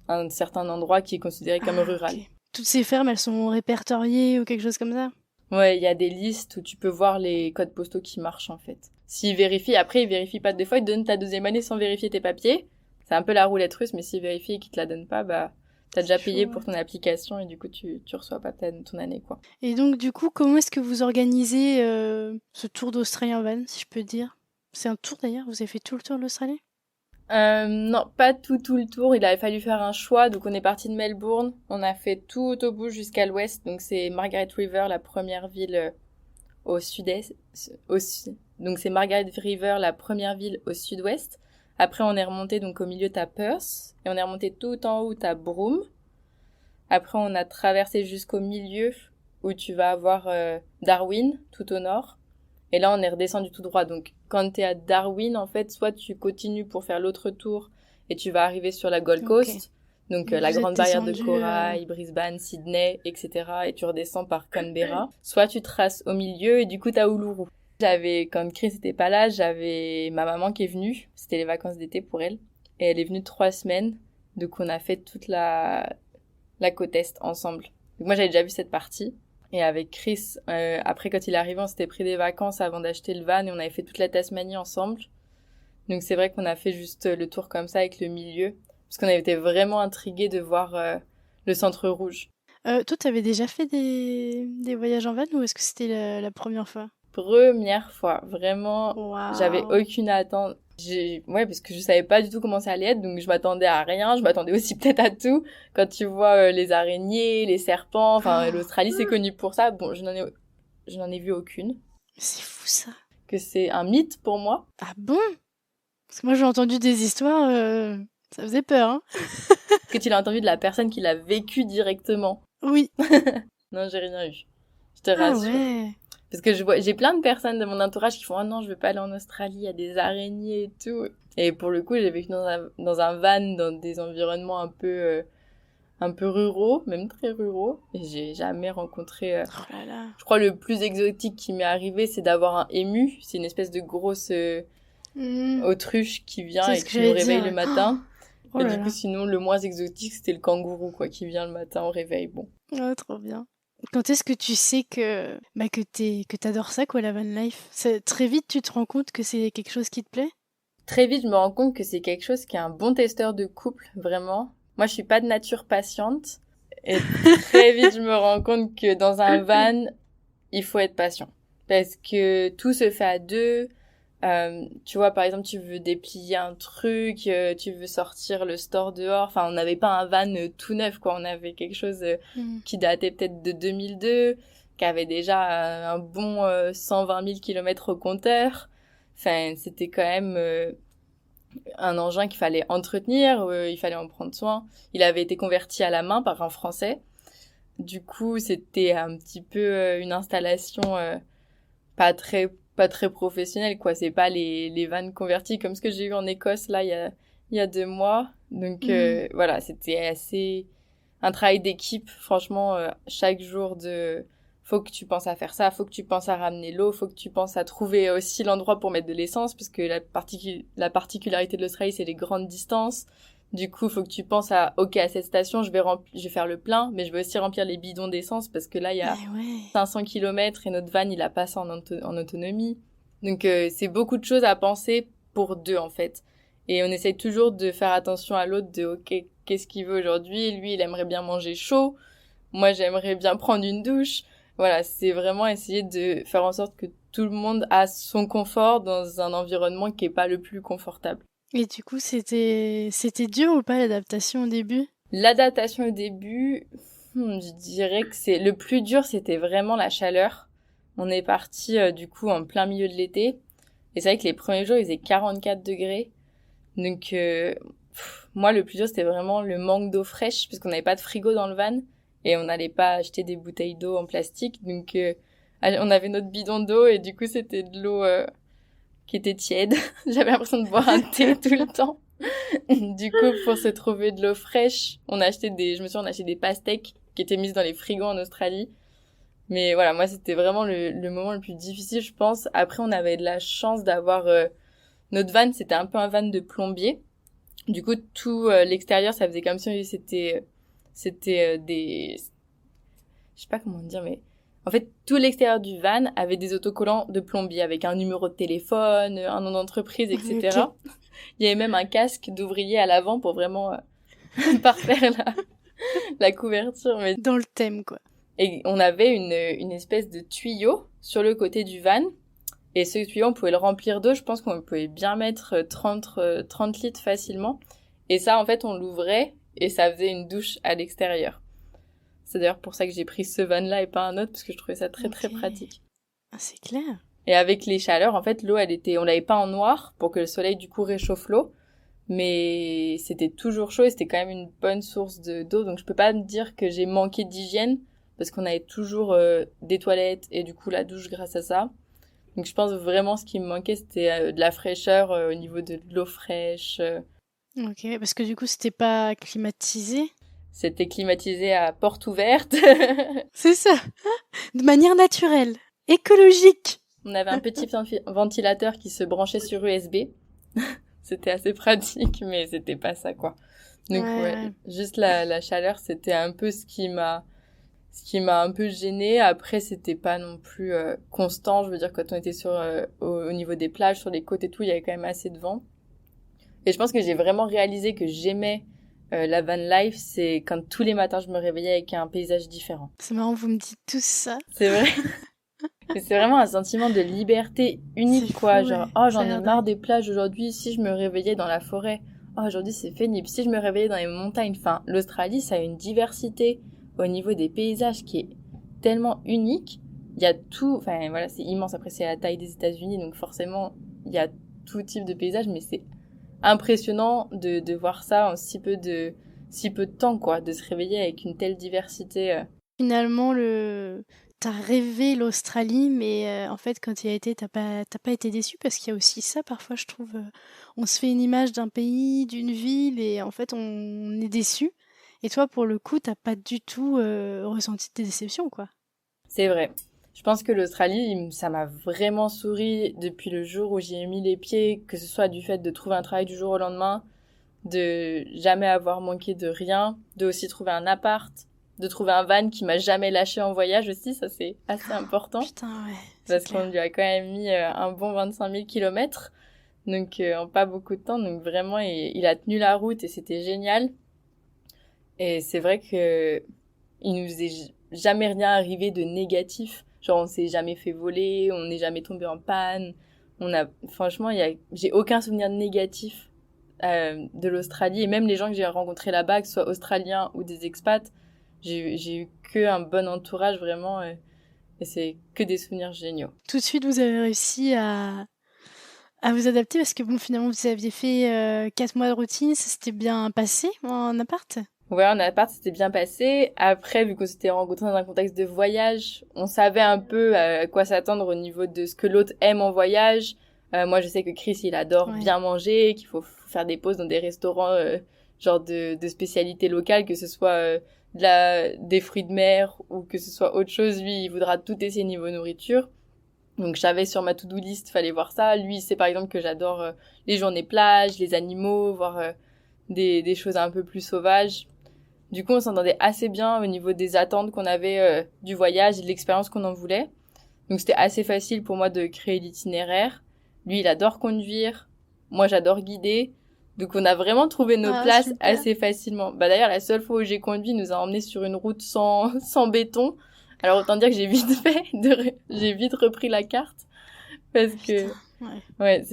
un certain endroit qui est considéré comme rural. Okay. Toutes ces fermes, elles sont répertoriées ou quelque chose comme ça? Ouais, il y a des listes où tu peux voir les codes postaux qui marchent en fait. S'ils vérifient, après ils vérifient pas. Des fois ils te donnent ta deuxième année sans vérifier tes papiers. C'est un peu la roulette russe, mais s'ils vérifient et qu'ils te la donnent pas, bah t'as déjà payé pour ton application, et du coup tu reçois pas ton année, quoi. Et donc du coup, comment est-ce que vous organisez ce tour d'Australie en van, si je peux dire? C'est un tour d'ailleurs? Vous avez fait tout le tour de l'Australie? Non, pas tout le tour. Il avait fallu faire un choix. Donc, on est parti de Melbourne. On a fait tout au bout jusqu'à l'ouest. Donc, c'est Margaret River, la première ville au sud-est. Donc, c'est Margaret River, la première ville au sud-ouest. Après, on est remonté. Donc, au milieu, t'as Perth. Et on est remonté tout en haut, t'as Broome. Après, on a traversé jusqu'au milieu, où tu vas avoir Darwin, tout au nord. Et là, on est redescendu tout droit. Donc, quand t'es à Darwin, en fait, soit tu continues pour faire l'autre tour et tu vas arriver sur la Gold Coast. Donc, la grande barrière de corail, Brisbane, Sydney, etc. Et tu redescends par Canberra. Soit tu traces au milieu et du coup, t'as Uluru. Quand Chris était pas là, j'avais ma maman qui est venue. C'était les vacances d'été pour elle. Et elle est venue 3 semaines. Donc, on a fait toute la côte Est ensemble. Donc, moi, j'avais déjà vu cette partie. Et avec Chris, après quand il est arrivé, on s'était pris des vacances avant d'acheter le van, et on avait fait toute la Tasmanie ensemble. Donc c'est vrai qu'on a fait juste le tour comme ça avec le milieu, parce qu'on avait été vraiment intrigués de voir le centre rouge. Toi, t'avais déjà fait des voyages en van, ou est-ce que c'était la première fois? Première fois, vraiment. Wow. J'avais aucune attente. Ouais, parce que je savais pas du tout comment ça allait être, donc je m'attendais à rien. Je m'attendais aussi peut-être à tout. Quand tu vois les araignées, les serpents, enfin l'Australie c'est connu pour ça. Bon, je n'en ai vu aucune. C'est fou ça. Que c'est un mythe pour moi. Ah bon? Parce que moi, j'ai entendu des histoires, ça faisait peur, hein. Que tu l'as entendu de la personne qui l'a vécu directement. Oui. Non, j'ai rien eu. Je te Ah rassure. ouais. Parce que j'ai plein de personnes de mon entourage qui font « Oh non, je veux pas aller en Australie, il y a des araignées et tout. » Et pour le coup, j'ai vécu dans un van, dans des environnements un peu ruraux, même très ruraux. Et j'ai jamais rencontré... Oh là là. Je crois le plus exotique qui m'est arrivé, c'est d'avoir un ému. C'est une espèce de grosse autruche qui vient C'est et ce que qui nous j'allais réveille dire. le matin. Oh Et là du là. coup, sinon, le moins exotique, c'était le kangourou, quoi, qui vient le matin au réveil. Bon. Oh, trop bien. Quand est-ce que tu sais que que t'adores ça, quoi, la van life? Très vite, tu te rends compte que c'est quelque chose qui te plaît? Très vite, je me rends compte que c'est quelque chose qui est un bon testeur de couple, vraiment. Moi, je suis pas de nature patiente. Et très vite, je me rends compte que dans un van, il faut être patient. Parce que tout se fait à deux. Tu vois, par exemple, tu veux déplier un truc, tu veux sortir le store dehors. Enfin, on n'avait pas un van tout neuf, quoi. On avait quelque chose qui datait peut-être de 2002, qui avait déjà un bon 120 000 kilomètres au compteur. Enfin, c'était quand même un engin qu'il fallait entretenir, il fallait en prendre soin. Il avait été converti à la main par un Français. Du coup, c'était un petit peu une installation pas très professionnelle, quoi. C'est pas les vannes converties comme ce que j'ai eu en Écosse, là, il y a 2 mois. Donc, voilà, c'était assez un travail d'équipe. Franchement, chaque jour faut que tu penses à faire ça, faut que tu penses à ramener l'eau, faut que tu penses à trouver aussi l'endroit pour mettre de l'essence, parce que la particularité de l'Australie, c'est les grandes distances. Du coup, faut que tu penses ok, à cette station, je vais faire le plein, mais je vais aussi remplir les bidons d'essence, parce que là, il y a 500 kilomètres et notre van, il a pas ça en autonomie. Donc, c'est beaucoup de choses à penser pour deux, en fait. Et on essaye toujours de faire attention à l'autre, ok, qu'est-ce qu'il veut aujourd'hui? Lui, il aimerait bien manger chaud. Moi, j'aimerais bien prendre une douche. Voilà, c'est vraiment essayer de faire en sorte que tout le monde a son confort dans un environnement qui est pas le plus confortable. Et du coup, c'était dur ou pas l'adaptation au début? L'adaptation au début, je dirais que le plus dur, c'était vraiment la chaleur. On est parti du coup en plein milieu de l'été. Et c'est vrai que les premiers jours, il faisait 44 degrés. Donc, moi, le plus dur, c'était vraiment le manque d'eau fraîche, parce qu'on n'avait pas de frigo dans le van. Et on n'allait pas acheter des bouteilles d'eau en plastique. Donc, on avait notre bidon d'eau et du coup, c'était de l'eau qui était tiède. J'avais l'impression de boire un thé tout le temps. Du coup, pour se trouver de l'eau fraîche, on a acheté on a acheté des pastèques qui étaient mises dans les frigos en Australie. Mais voilà, moi, c'était vraiment le moment le plus difficile, je pense. Après, on avait de la chance d'avoir... notre van, c'était un peu un van de plombier. Du coup, tout l'extérieur, ça faisait comme si c'était des... Je sais pas comment dire, mais... En fait, tout l'extérieur du van avait des autocollants de plombier avec un numéro de téléphone, un nom d'entreprise, etc. Okay. Il y avait même un casque d'ouvrier à l'avant pour vraiment parfaire la couverture. Mais... Dans le thème, quoi. Et on avait une espèce de tuyau sur le côté du van. Et ce tuyau, on pouvait le remplir d'eau. Je pense qu'on pouvait bien mettre 30 litres facilement. Et ça, en fait, on l'ouvrait et ça faisait une douche à l'extérieur. C'est d'ailleurs pour ça que j'ai pris ce van-là et pas un autre, parce que je trouvais ça très, très pratique. Ah, c'est clair. Et avec les chaleurs, en fait, l'eau, on l'avait pas en noir pour que le soleil, du coup, réchauffe l'eau. Mais c'était toujours chaud et c'était quand même une bonne source d'eau. Donc, je peux pas me dire que j'ai manqué d'hygiène parce qu'on avait toujours des toilettes et du coup, la douche grâce à ça. Donc, je pense vraiment ce qui me manquait, c'était de la fraîcheur au niveau de l'eau fraîche. Ok, parce que du coup, c'était pas climatisé. C'était climatisé à porte ouverte. C'est ça, de manière naturelle, écologique. On avait un petit ventilateur qui se branchait sur USB. C'était assez pratique, mais c'était pas ça, quoi. Donc, ouais, juste la chaleur, c'était un peu ce qui m'a un peu gênée. Après, c'était pas non plus constant. Je veux dire, quand on était au niveau des plages, sur les côtes et tout, il y avait quand même assez de vent. Et je pense que j'ai vraiment réalisé que j'aimais la van life, c'est quand tous les matins je me réveillais avec un paysage différent. C'est marrant, vous me dites tout ça. C'est vrai. C'est vraiment un sentiment de liberté unique, quoi. Genre, oh, j'en ai marre des plages aujourd'hui. Si je me réveillais dans la forêt, oh, aujourd'hui c'est pénible. Si je me réveillais dans les montagnes, enfin, l'Australie, ça a une diversité au niveau des paysages qui est tellement unique. Il y a tout, enfin voilà, c'est immense. Après, c'est la taille des États-Unis, donc forcément, il y a tout type de paysage, mais c'est impressionnant de voir ça en si peu de temps, quoi, de se réveiller avec une telle diversité. Finalement, t'as rêvé l'Australie, mais en fait, quand tu y as été, t'as pas été déçu parce qu'il y a aussi ça, parfois, je trouve. On se fait une image d'un pays, d'une ville, et en fait, on est déçu. Et toi, pour le coup, t'as pas du tout ressenti de déception, quoi. C'est vrai. Je pense que l'Australie, ça m'a vraiment souri depuis le jour où j'y ai mis les pieds, que ce soit du fait de trouver un travail du jour au lendemain, de jamais avoir manqué de rien, de aussi trouver un appart, de trouver un van qui m'a jamais lâché en voyage aussi, ça c'est assez important. Putain, ouais. Parce clair. qu'on lui a quand même mis un bon 25 000 kilomètres, donc en pas beaucoup de temps, donc vraiment il a tenu la route et c'était génial. Et c'est vrai que il nous est jamais rien arrivé de négatif. Genre, on s'est jamais fait voler, on n'est jamais tombé en panne. Franchement, j'ai aucun souvenir négatif de l'Australie. Et même les gens que j'ai rencontrés là-bas, que ce soit australiens ou des expats, j'ai eu que un bon entourage vraiment. Et c'est que des souvenirs géniaux. Tout de suite, vous avez réussi à vous adapter parce que bon, finalement, vous aviez fait 4 mois de routine, ça s'était bien passé en appart? Ouais, en appart, c'était bien passé. Après, vu qu'on s'était rencontrés dans un contexte de voyage, on savait un peu à quoi s'attendre au niveau de ce que l'autre aime en voyage. Moi, je sais que Chris, il adore bien manger, qu'il faut faire des pauses dans des restaurants genre de spécialités locales, que ce soit des fruits de mer ou que ce soit autre chose. Lui, il voudra tout essayer niveau nourriture. Donc, j'avais sur ma to-do list, fallait voir ça. Lui, c'est par exemple que j'adore les journées plage, les animaux, voir des choses un peu plus sauvages. Du coup, on s'entendait assez bien au niveau des attentes qu'on avait du voyage et de l'expérience qu'on en voulait. Donc, c'était assez facile pour moi de créer l'itinéraire. Lui, il adore conduire. Moi, j'adore guider. Donc, on a vraiment trouvé nos places super. Assez facilement. Bah, d'ailleurs, la seule fois où j'ai conduit, il nous a emmenés sur une route sans béton. Alors, autant dire que j'ai vite repris la carte. Parce que,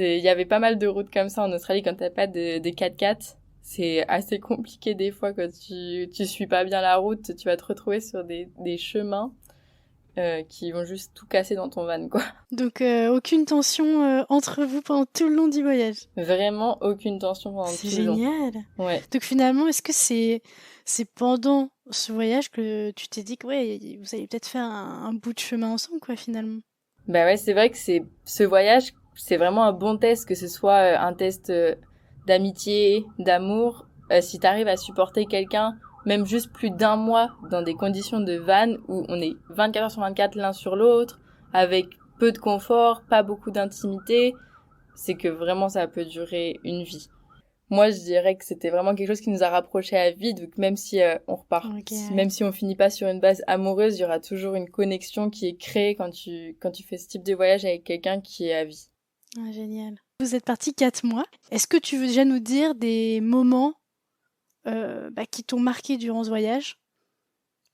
il y avait pas mal de routes comme ça en Australie quand t'as pas de 4x4. C'est assez compliqué des fois quand tu suis pas bien la route, tu vas te retrouver sur des chemins qui vont juste tout casser dans ton van, quoi. Donc aucune tension entre vous pendant tout le long du voyage? Vraiment aucune tension pendant tout le long. C'est génial. Ouais. Donc finalement, est-ce que c'est pendant ce voyage que tu t'es dit que vous allez peut-être faire un bout de chemin ensemble, quoi, finalement? Bah ouais, c'est vrai que ce voyage, c'est vraiment un bon test, que ce soit un test d'amitié, d'amour. Si t'arrives à supporter quelqu'un, même juste plus d'un mois, dans des conditions de van où on est 24 heures sur 24 l'un sur l'autre, avec peu de confort, pas beaucoup d'intimité, c'est que vraiment ça peut durer une vie. Moi, je dirais que c'était vraiment quelque chose qui nous a rapprochés à vie, donc même si on repart, même si on finit pas sur une base amoureuse, il y aura toujours une connexion qui est créée quand tu fais ce type de voyage avec quelqu'un qui est à vie. Ah, génial. Vous êtes partis 4 mois. Est-ce que tu veux déjà nous dire des moments qui t'ont marqué durant ce voyage?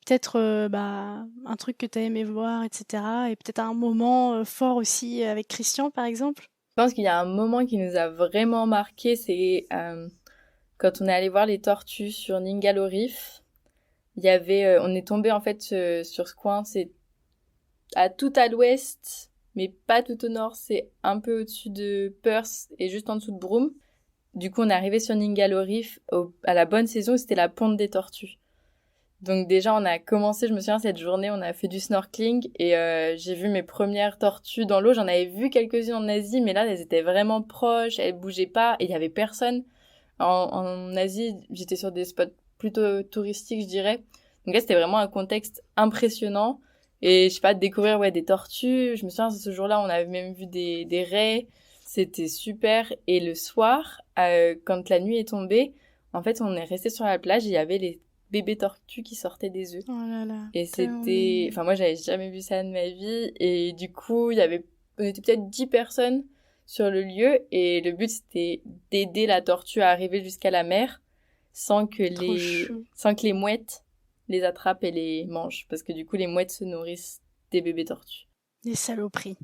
Peut-être un truc que tu as aimé voir, etc. Et peut-être un moment fort aussi avec Christian, par exemple? Je pense qu'il y a un moment qui nous a vraiment marqué, c'est quand on est allé voir les tortues sur Ningaloo Reef. Il y avait, on est tombé en fait sur ce coin, c'est tout à l'ouest, mais pas tout au nord, c'est un peu au-dessus de Perth et juste en dessous de Broome. Du coup, on est arrivé sur Ningaloo Reef à la bonne saison où c'était la ponte des tortues. Donc déjà, on a commencé, je me souviens, cette journée, on a fait du snorkeling et j'ai vu mes premières tortues dans l'eau. J'en avais vu quelques-unes en Asie, mais là, elles étaient vraiment proches, elles bougeaient pas et il y avait personne. En Asie, j'étais sur des spots plutôt touristiques, je dirais. Donc là, c'était vraiment un contexte impressionnant. Et je sais pas, de découvrir des tortues. Je me souviens, ce jour-là, on avait même vu des raies. C'était super. Et le soir, quand la nuit est tombée, en fait, on est resté sur la plage et il y avait les bébés tortues qui sortaient des œufs. Oh là là. Et c'était... Enfin, moi, j'avais jamais vu ça de ma vie. Et du coup, on était peut-être 10 personnes sur le lieu. Et le but, c'était d'aider la tortue à arriver jusqu'à la mer sans que les mouettes les attrapent et les mangent. Parce que du coup, les mouettes se nourrissent des bébés tortues. Des saloperies.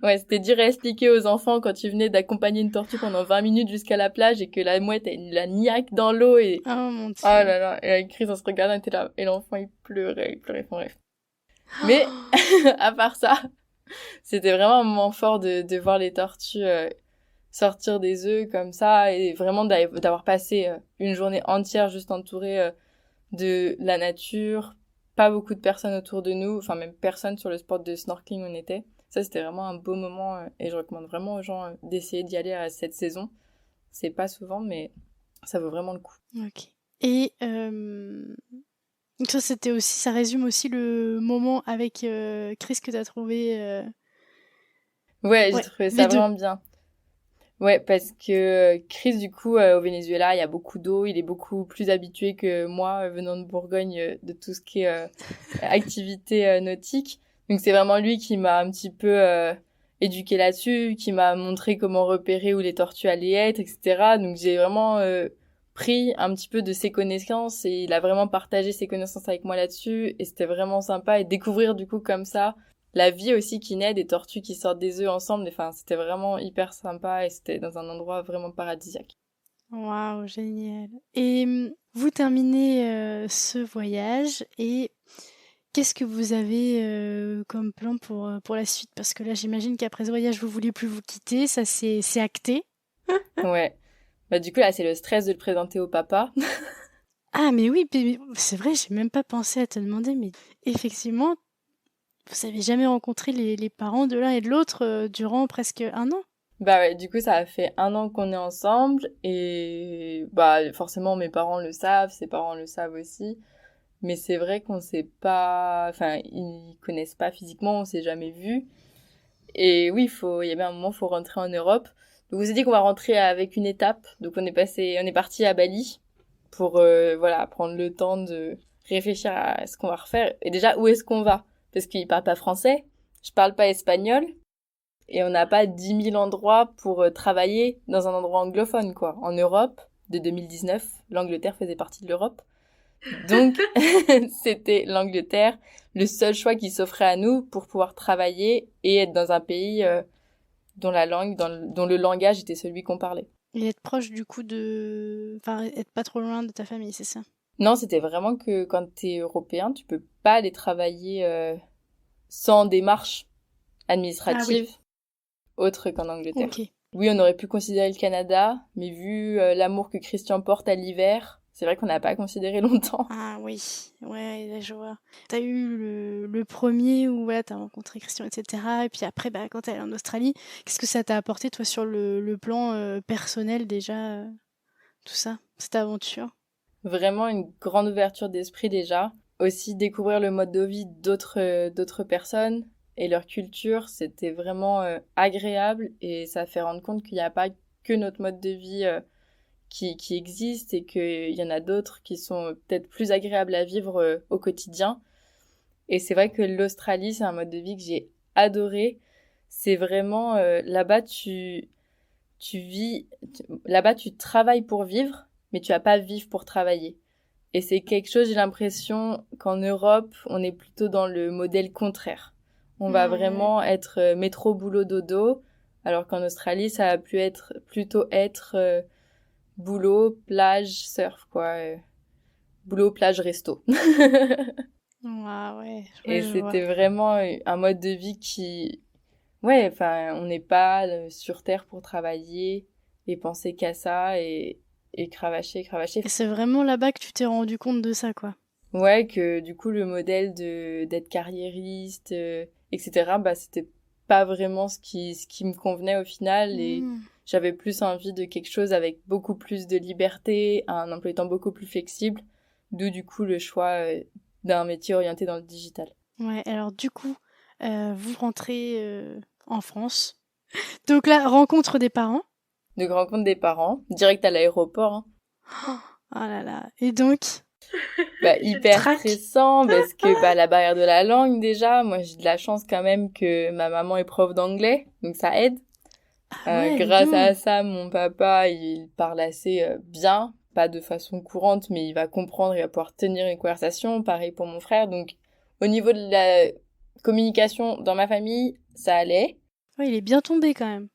Ouais, c'était dur à expliquer aux enfants quand tu venais d'accompagner une tortue pendant 20 minutes jusqu'à la plage et que la mouette, elle la niaque dans l'eau et... Oh mon Dieu. Oh là là. Et avec Chris, on se regardait, on était là. Et l'enfant, il pleurait, son rêve. Mais, à part ça, c'était vraiment un moment fort de voir les tortues sortir des œufs comme ça et vraiment d'avoir passé une journée entière juste entourée de la nature, pas beaucoup de personnes autour de nous, enfin même personne sur le spot de snorkeling où on était. Ça, c'était vraiment un beau moment et je recommande vraiment aux gens d'essayer d'y aller à cette saison. C'est pas souvent, mais ça vaut vraiment le coup. Ok. Et donc ça résume aussi le moment avec Chris que t'as trouvé. Ouais, j'ai Ouais, trouvé les ça deux. vraiment bien. Ouais, parce que Chris, du coup, au Venezuela, il y a beaucoup d'eau. Il est beaucoup plus habitué que moi, venant de Bourgogne, de tout ce qui est activité nautique. Donc, c'est vraiment lui qui m'a un petit peu éduqué là-dessus, qui m'a montré comment repérer où les tortues allaient être, etc. Donc, j'ai vraiment pris un petit peu de ses connaissances et il a vraiment partagé ses connaissances avec moi là-dessus. Et c'était vraiment sympa. Et découvrir, du coup, comme ça, la vie aussi qui naît, des tortues qui sortent des œufs ensemble. Enfin, c'était vraiment hyper sympa et c'était dans un endroit vraiment paradisiaque. Waouh, génial. Et vous terminez ce voyage et qu'est-ce que vous avez comme plan pour la suite? Parce que là, j'imagine qu'après ce voyage, vous voulez plus vous quitter, ça c'est acté. Ouais. Bah, du coup, là, c'est le stress de le présenter au papa. Ah, mais oui, c'est vrai, j'ai même pas pensé à te demander, mais effectivement, vous avez jamais rencontré les parents de l'un et de l'autre durant presque un an? Bah ouais, du coup, ça a fait 1 an qu'on est ensemble et bah forcément mes parents le savent, ses parents le savent aussi. Mais c'est vrai qu'on s'est pas, enfin ils connaissent pas physiquement, on s'est jamais vus. Et oui, il y avait un moment, faut rentrer en Europe. Donc on s'est dit qu'on va rentrer avec une étape. Donc on est parti à Bali pour voilà prendre le temps de réfléchir à ce qu'on va refaire. Et déjà où est-ce qu'on va? Parce qu'il parle pas français, je parle pas espagnol. Et on n'a pas 10 000 endroits pour travailler dans un endroit anglophone, quoi. En Europe, de 2019, l'Angleterre faisait partie de l'Europe. Donc, c'était l'Angleterre, le seul choix qui s'offrait à nous pour pouvoir travailler et être dans un pays dont la langue, dont le langage était celui qu'on parlait. Et être proche du coup de... Enfin, être pas trop loin de ta famille, c'est ça? Non, c'était vraiment que quand t'es européen, tu peux pas aller travailler sans démarche Ah oui. administrative autre qu'en Angleterre. Ok. Oui, on aurait pu considérer le Canada, mais vu l'amour que Christian porte à l'hiver, c'est vrai qu'on n'a pas considéré longtemps. Ah oui, ouais, là je vois. T'as eu le premier où voilà, t'as rencontré Christian, etc. Et puis après, bah, quand t'es allé en Australie, qu'est-ce que ça t'a apporté, toi, sur le plan personnel déjà, tout ça, cette aventure? Vraiment une grande ouverture d'esprit déjà. Aussi découvrir le mode de vie d'autres personnes et leur culture, c'était vraiment agréable et ça fait rendre compte qu'il n'y a pas que notre mode de vie qui existe et qu'il y en a d'autres qui sont peut-être plus agréables à vivre au quotidien. Et c'est vrai que l'Australie, c'est un mode de vie que j'ai adoré. C'est vraiment là-bas tu vis là-bas tu travailles pour vivre, mais tu vas pas vivre pour travailler. Et c'est quelque chose, j'ai l'impression qu'en Europe, on est plutôt dans le modèle contraire. On va Ouais. vraiment être métro boulot dodo, alors qu'en Australie, ça a plutôt être boulot, plage, surf quoi, boulot, plage, resto. Ah ouais, Et ouais, je vois. c'était vraiment un mode de vie ouais, enfin, on n'est pas sur Terre pour travailler et penser qu'à ça et cravacher, cravacher. Et c'est vraiment là-bas que tu t'es rendu compte de ça, quoi. Ouais, que du coup, le modèle d'être carriériste, etc., bah, c'était pas vraiment ce qui me convenait au final et Hmm. j'avais plus envie de quelque chose avec beaucoup plus de liberté, un emploi du temps beaucoup plus flexible, d'où du coup le choix d'un métier orienté dans le digital. Ouais, alors du coup, vous rentrez en France. Donc là, rencontre des parents. De rencontre des parents, direct à l'aéroport, hein. Oh là là. Et donc, Bah, le hyper trac. stressant parce que bah, la barrière de la langue déjà, moi j'ai de la chance quand même que ma maman est prof d'anglais, donc ça aide. Ah ouais, dis Grâce donc. à ça, mon papa, il parle assez bien, pas de façon courante, mais il va comprendre, il va pouvoir tenir une conversation. Pareil pour mon frère. Donc, au niveau de la communication dans ma famille, ça allait. Ouais, il est bien tombé quand même.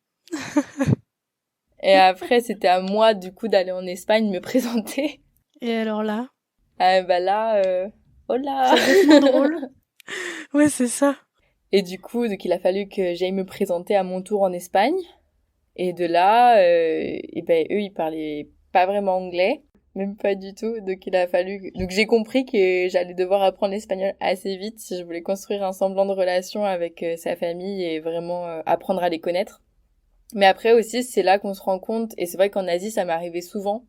Et après, c'était à moi, du coup, d'aller en Espagne me présenter. Et alors là, Bah là, hola! ça devait être moins drôle. Ouais, c'est ça. Et du coup, donc il a fallu que j'aille me présenter à mon tour en Espagne. Et de là, et ben eux, ils parlaient pas vraiment anglais, même pas du tout. Donc il a fallu. Donc j'ai compris que j'allais devoir apprendre l'espagnol assez vite si je voulais construire un semblant de relation avec sa famille et vraiment apprendre à les connaître. Mais après aussi, c'est là qu'on se rend compte, et c'est vrai qu'en Asie, ça m'est arrivé souvent.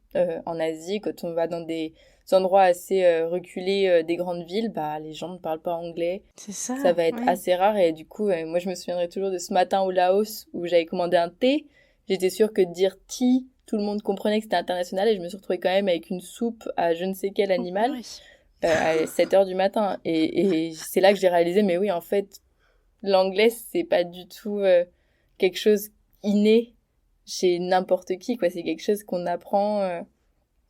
En Asie, quand on va dans des endroits assez reculés des grandes villes, bah les gens ne parlent pas anglais. C'est ça, Ça va être oui. assez rare, et du coup, moi je me souviendrai toujours de ce matin au Laos où j'avais commandé un thé. J'étais sûre que de dire tea, tout le monde comprenait que c'était international, et je me suis retrouvée quand même avec une soupe à je ne sais quel Oh, animal purée. à 7 heures du matin. Et c'est là que j'ai réalisé, mais oui, en fait, l'anglais, c'est pas du tout quelque chose inné chez n'importe qui, quoi. C'est quelque chose qu'on apprend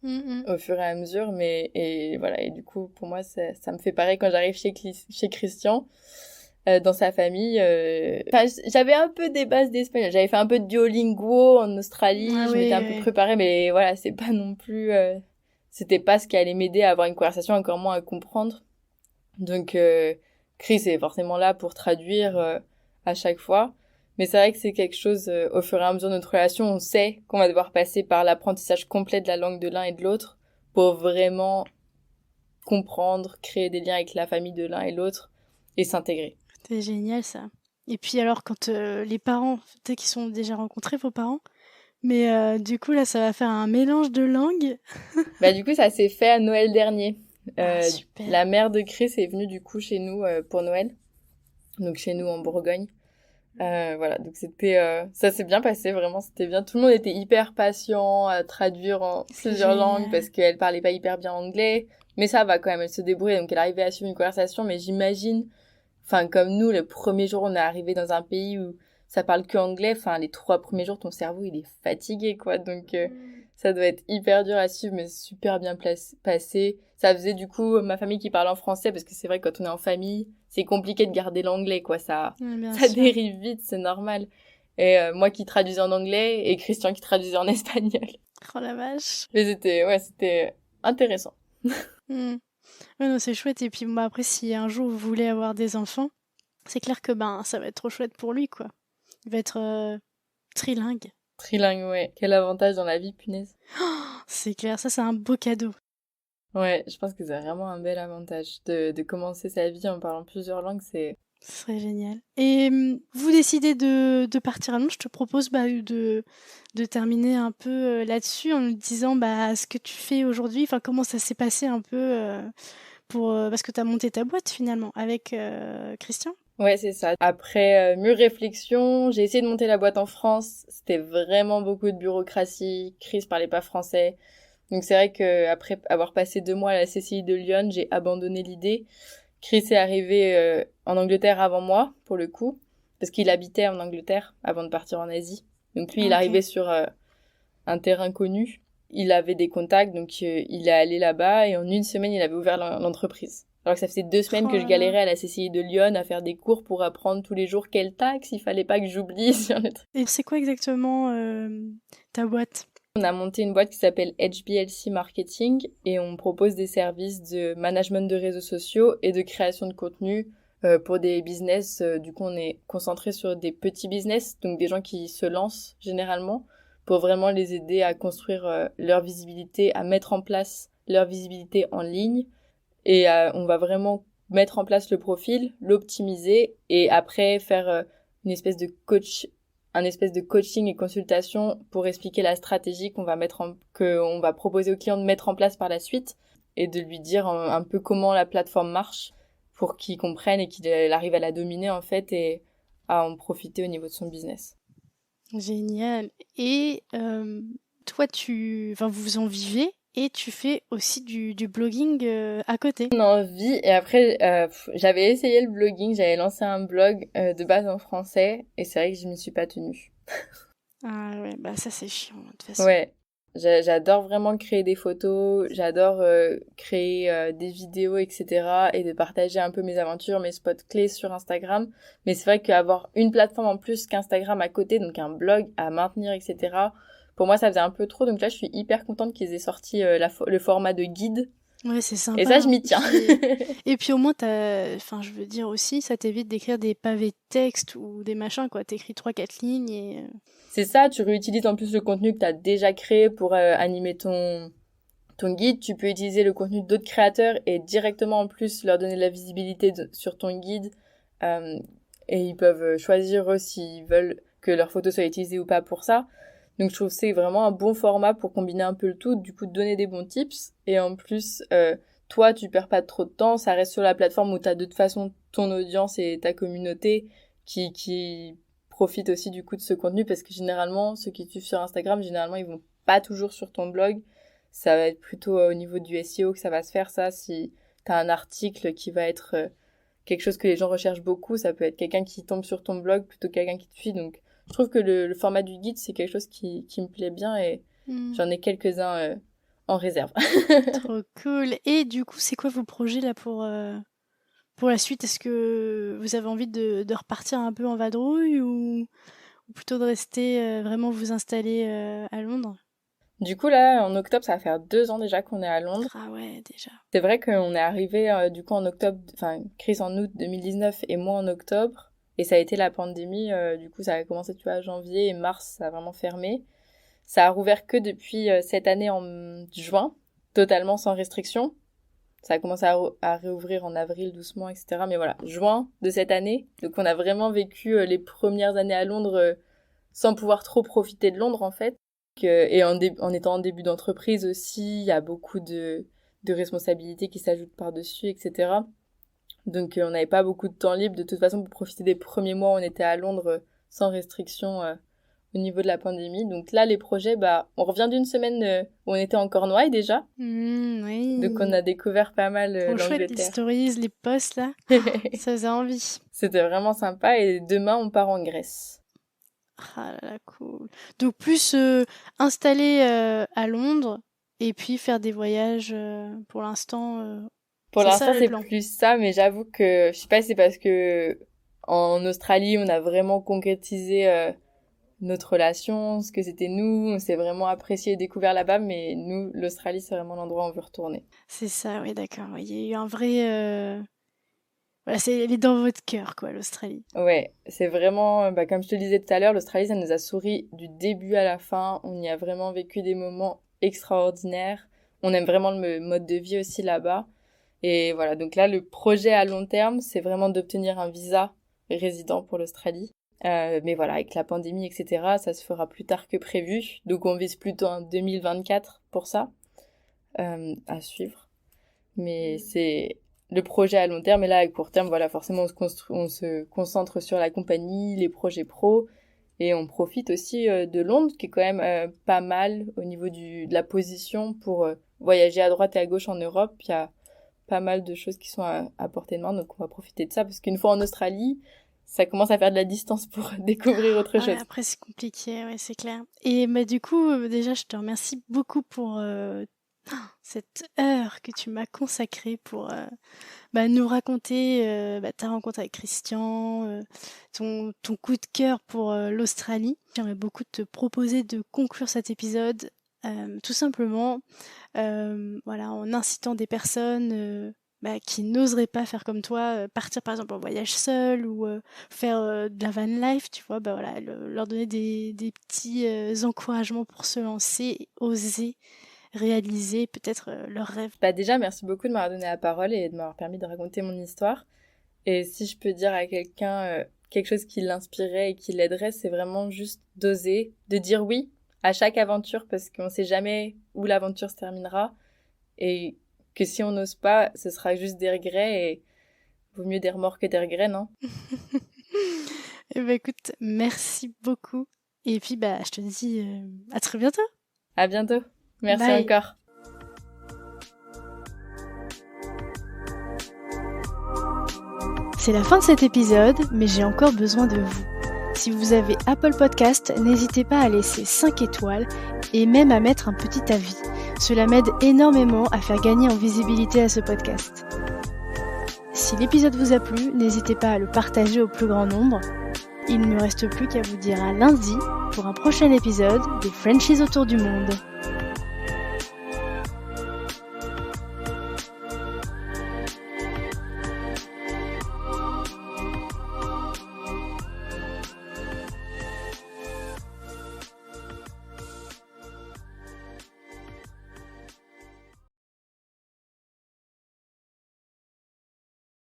au fur et à mesure, mais et voilà. Et du coup, pour moi, ça me fait pareil quand j'arrive chez Christian, dans sa famille. Enfin, j'avais un peu des bases d'espagnol. J'avais fait un peu de Duolingo en Australie. Ah Je oui, m'étais un peu oui. préparée, mais voilà, c'est pas non plus. C'était pas ce qui allait m'aider à avoir une conversation, encore moins à comprendre. Donc, Chris est forcément là pour traduire à chaque fois. Mais c'est vrai que c'est quelque chose, au fur et à mesure de notre relation, on sait qu'on va devoir passer par l'apprentissage complet de la langue de l'un et de l'autre pour vraiment comprendre, créer des liens avec la famille de l'un et l'autre et s'intégrer. C'est génial ça. Et puis alors quand les parents, peut-être qu'ils sont déjà rencontrés vos parents, mais du coup là ça va faire un mélange de langues. Bah, du coup, ça s'est fait à Noël dernier. Ah super. La mère de Chris est venue du coup chez nous pour Noël. Donc chez nous en Bourgogne. Voilà, donc c'était ça s'est bien passé, vraiment c'était bien. Tout le monde était hyper patient à traduire en C'est plusieurs langues génial. parce qu'elle parlait pas hyper bien anglais, mais ça va quand même, elle se débrouillait, donc elle arrivait à suivre une conversation. Mais j'imagine, enfin comme nous, le premier jour on est arrivé dans un pays où ça parle que anglais, enfin les 3 premiers jours ton cerveau il est fatigué quoi, donc ça doit être hyper dur à suivre, mais super bien passé. Ça faisait du coup ma famille qui parle en français, parce que c'est vrai que quand on est en famille, c'est compliqué de garder l'anglais, quoi. Ouais, bien Ça sûr. dérive vite, c'est normal. Et moi qui traduisais en anglais et Christian qui traduisait en espagnol. Oh la vache. Mais c'était intéressant. Hmm. Ouais, non, c'est chouette. Et puis bon, après, si un jour vous voulez avoir des enfants, c'est clair que ben ça va être trop chouette pour lui, quoi. Il va être trilingue. Trilingue, ouais. Quel avantage dans la vie, punaise. C'est clair, ça c'est un beau cadeau. Ouais, je pense que c'est vraiment un bel avantage de commencer sa vie en parlant plusieurs langues, c'est... Ce serait génial. Et vous décidez de partir à Londres, je te propose bah, de terminer un peu là-dessus en nous disant bah, ce que tu fais aujourd'hui, enfin comment ça s'est passé un peu parce que tu as monté ta boîte finalement avec Christian. Ouais, c'est ça. Après mûre réflexion, j'ai essayé de monter la boîte en France. C'était vraiment beaucoup de bureaucratie. Chris parlait pas français. Donc c'est vrai que après avoir passé 2 mois à la CCI de Lyon, j'ai abandonné l'idée. Chris est arrivé en Angleterre avant moi, pour le coup, parce qu'il habitait en Angleterre avant de partir en Asie. Donc lui, Ah, il ok. arrivait sur un terrain connu. Il avait des contacts, donc il est allé là-bas et en une semaine, il avait ouvert l'entreprise. Alors que ça faisait 2 semaines Oh que je là là. galérais à la CCI de Lyon à faire des cours pour apprendre tous les jours quelle taxe, il fallait pas que j'oublie sur le truc. Et c'est quoi exactement ta boîte? On a monté une boîte qui s'appelle HBLC Marketing et on propose des services de management de réseaux sociaux et de création de contenu pour des business. Du coup, on est concentré sur des petits business, donc des gens qui se lancent généralement, pour vraiment les aider à construire leur visibilité, à mettre en place leur visibilité en ligne. Et on va vraiment mettre en place le profil, l'optimiser et après faire une espèce de coach, un espèce de coaching et consultation pour expliquer la stratégie qu'on va proposer au client de mettre en place par la suite et de lui dire un peu comment la plateforme marche pour qu'il comprenne et qu'il arrive à la dominer en fait et à en profiter au niveau de son business. Génial. Et toi, enfin, vous en vivez et tu fais aussi du blogging à côté. On a envie et après j'avais essayé le blogging, j'avais lancé un blog de base en français et c'est vrai que je m'y suis pas tenue. Ah ouais, bah ça c'est chiant de toute façon. Ouais, j'adore vraiment créer des photos, j'adore créer des vidéos, etc. et de partager un peu mes aventures, mes spots clés sur Instagram. Mais c'est vrai qu'avoir une plateforme en plus qu'Instagram à côté, donc un blog à maintenir, etc. Pour moi, ça faisait un peu trop. Donc là, je suis hyper contente qu'ils aient sorti le format de guide Ouais, c'est sympa. Et ça, je m'y tiens. Et puis au moins, enfin, je veux dire aussi, ça t'évite d'écrire des pavés de texte ou des machins, quoi. T'écris 3-4 lignes et... C'est ça, tu réutilises en plus le contenu que tu as déjà créé pour animer ton guide. Tu peux utiliser le contenu d'autres créateurs et directement en plus leur donner de la visibilité sur ton guide. Et ils peuvent choisir eux s'ils veulent que leur photo soit utilisée ou pas pour ça. Donc je trouve que c'est vraiment un bon format pour combiner un peu le tout, du coup donner des bons tips. Et en plus, toi, tu perds pas trop de temps, ça reste sur la plateforme où tu as de toute façon ton audience et ta communauté qui profitent aussi du coup de ce contenu, parce que généralement, ceux qui te suivent sur Instagram, généralement, ils vont pas toujours sur ton blog. Ça va être plutôt au niveau du SEO que ça va se faire, ça. Si tu as un article qui va être quelque chose que les gens recherchent beaucoup, ça peut être quelqu'un qui tombe sur ton blog plutôt que quelqu'un qui te suit. Donc, je trouve que le format du guide, c'est quelque chose qui me plaît bien et j'en ai quelques-uns en réserve. Trop cool. Et du coup, c'est quoi vos projets là pour la suite? Est-ce que vous avez envie de repartir un peu en vadrouille ou plutôt de rester vraiment vous installer à Londres? Du coup, là, en octobre, ça va faire 2 ans déjà qu'on est à Londres. Ah ouais, déjà. C'est vrai qu'on est arrivé du coup en octobre, enfin, Chris en août 2019 et moi en octobre. Et ça a été la pandémie, du coup ça a commencé, tu vois, janvier et mars, ça a vraiment fermé. Ça a rouvert que depuis cette année en juin, totalement sans restriction. Ça a commencé à réouvrir en avril doucement, etc. Mais voilà, juin de cette année. Donc on a vraiment vécu les premières années à Londres sans pouvoir trop profiter de Londres en fait. Et en étant en début d'entreprise aussi, il y a beaucoup de responsabilités qui s'ajoutent par-dessus, etc. Donc on n'avait pas beaucoup de temps libre de toute façon pour profiter des premiers mois où on était à Londres sans restriction au niveau de la pandémie. Donc là les projets, on revient d'une semaine où on était en Cornouailles déjà. Oui. Donc on a découvert pas mal l'Angleterre. Chouette, les stories, les posts là, ça faisait envie. C'était vraiment sympa et demain on part en Grèce. Ah là là, cool. Donc plus installé à Londres et puis faire des voyages pour l'instant. Pour l'instant, c'est plus ça, mais j'avoue que, je sais pas si c'est parce que en Australie, on a vraiment concrétisé notre relation, ce que c'était nous, on s'est vraiment apprécié et découvert là-bas, mais nous, l'Australie, c'est vraiment l'endroit où on veut retourner. C'est ça, oui, d'accord. Il y a eu un vrai... Voilà, elle est dans votre cœur, quoi, l'Australie. Ouais, c'est vraiment, comme je te le disais tout à l'heure, l'Australie, ça nous a souri du début à la fin. On y a vraiment vécu des moments extraordinaires. On aime vraiment le mode de vie aussi là-bas. Et voilà, donc là, le projet à long terme, c'est vraiment d'obtenir un visa résident pour l'Australie. Mais voilà, avec la pandémie, etc., ça se fera plus tard que prévu. Donc on vise plutôt un 2024 pour ça, à suivre. Mais c'est le projet à long terme. Et là, à court terme, voilà, forcément, on se concentre sur la compagnie, les projets pro. Et on profite aussi de Londres, qui est quand même pas mal au niveau de la position pour voyager à droite et à gauche en Europe. Il y a pas mal de choses qui sont à portée de main, donc on va profiter de ça, parce qu'une fois en Australie, ça commence à faire de la distance pour découvrir autre chose. Après, c'est compliqué, ouais, c'est clair. Et du coup, déjà, je te remercie beaucoup pour cette heure que tu m'as consacrée pour nous raconter ta rencontre avec Christian, ton coup de cœur pour l'Australie. J'aimerais beaucoup te proposer de conclure cet épisode tout simplement en incitant des personnes qui n'oseraient pas faire comme toi, partir par exemple en voyage seul ou faire de la van life, tu vois, leur donner des petits encouragements pour se lancer et oser réaliser peut-être leurs rêves. Déjà, merci beaucoup de m'avoir donné la parole et de m'avoir permis de raconter mon histoire. Et si je peux dire à quelqu'un quelque chose qui l'inspirerait et qui l'aiderait, c'est vraiment juste d'oser, de dire oui à chaque aventure, parce qu'on ne sait jamais où l'aventure se terminera et que si on n'ose pas, ce sera juste des regrets et vaut mieux des remords que des regrets, non? Écoute, merci beaucoup et puis je te dis à très bientôt. À bientôt. Merci Bye. encore. C'est la fin de cet épisode, mais j'ai encore besoin de vous. Si vous avez Apple Podcast, n'hésitez pas à laisser 5 étoiles et même à mettre un petit avis. Cela m'aide énormément à faire gagner en visibilité à ce podcast. Si l'épisode vous a plu, n'hésitez pas à le partager au plus grand nombre. Il ne me reste plus qu'à vous dire à lundi pour un prochain épisode des Frenchies autour du monde.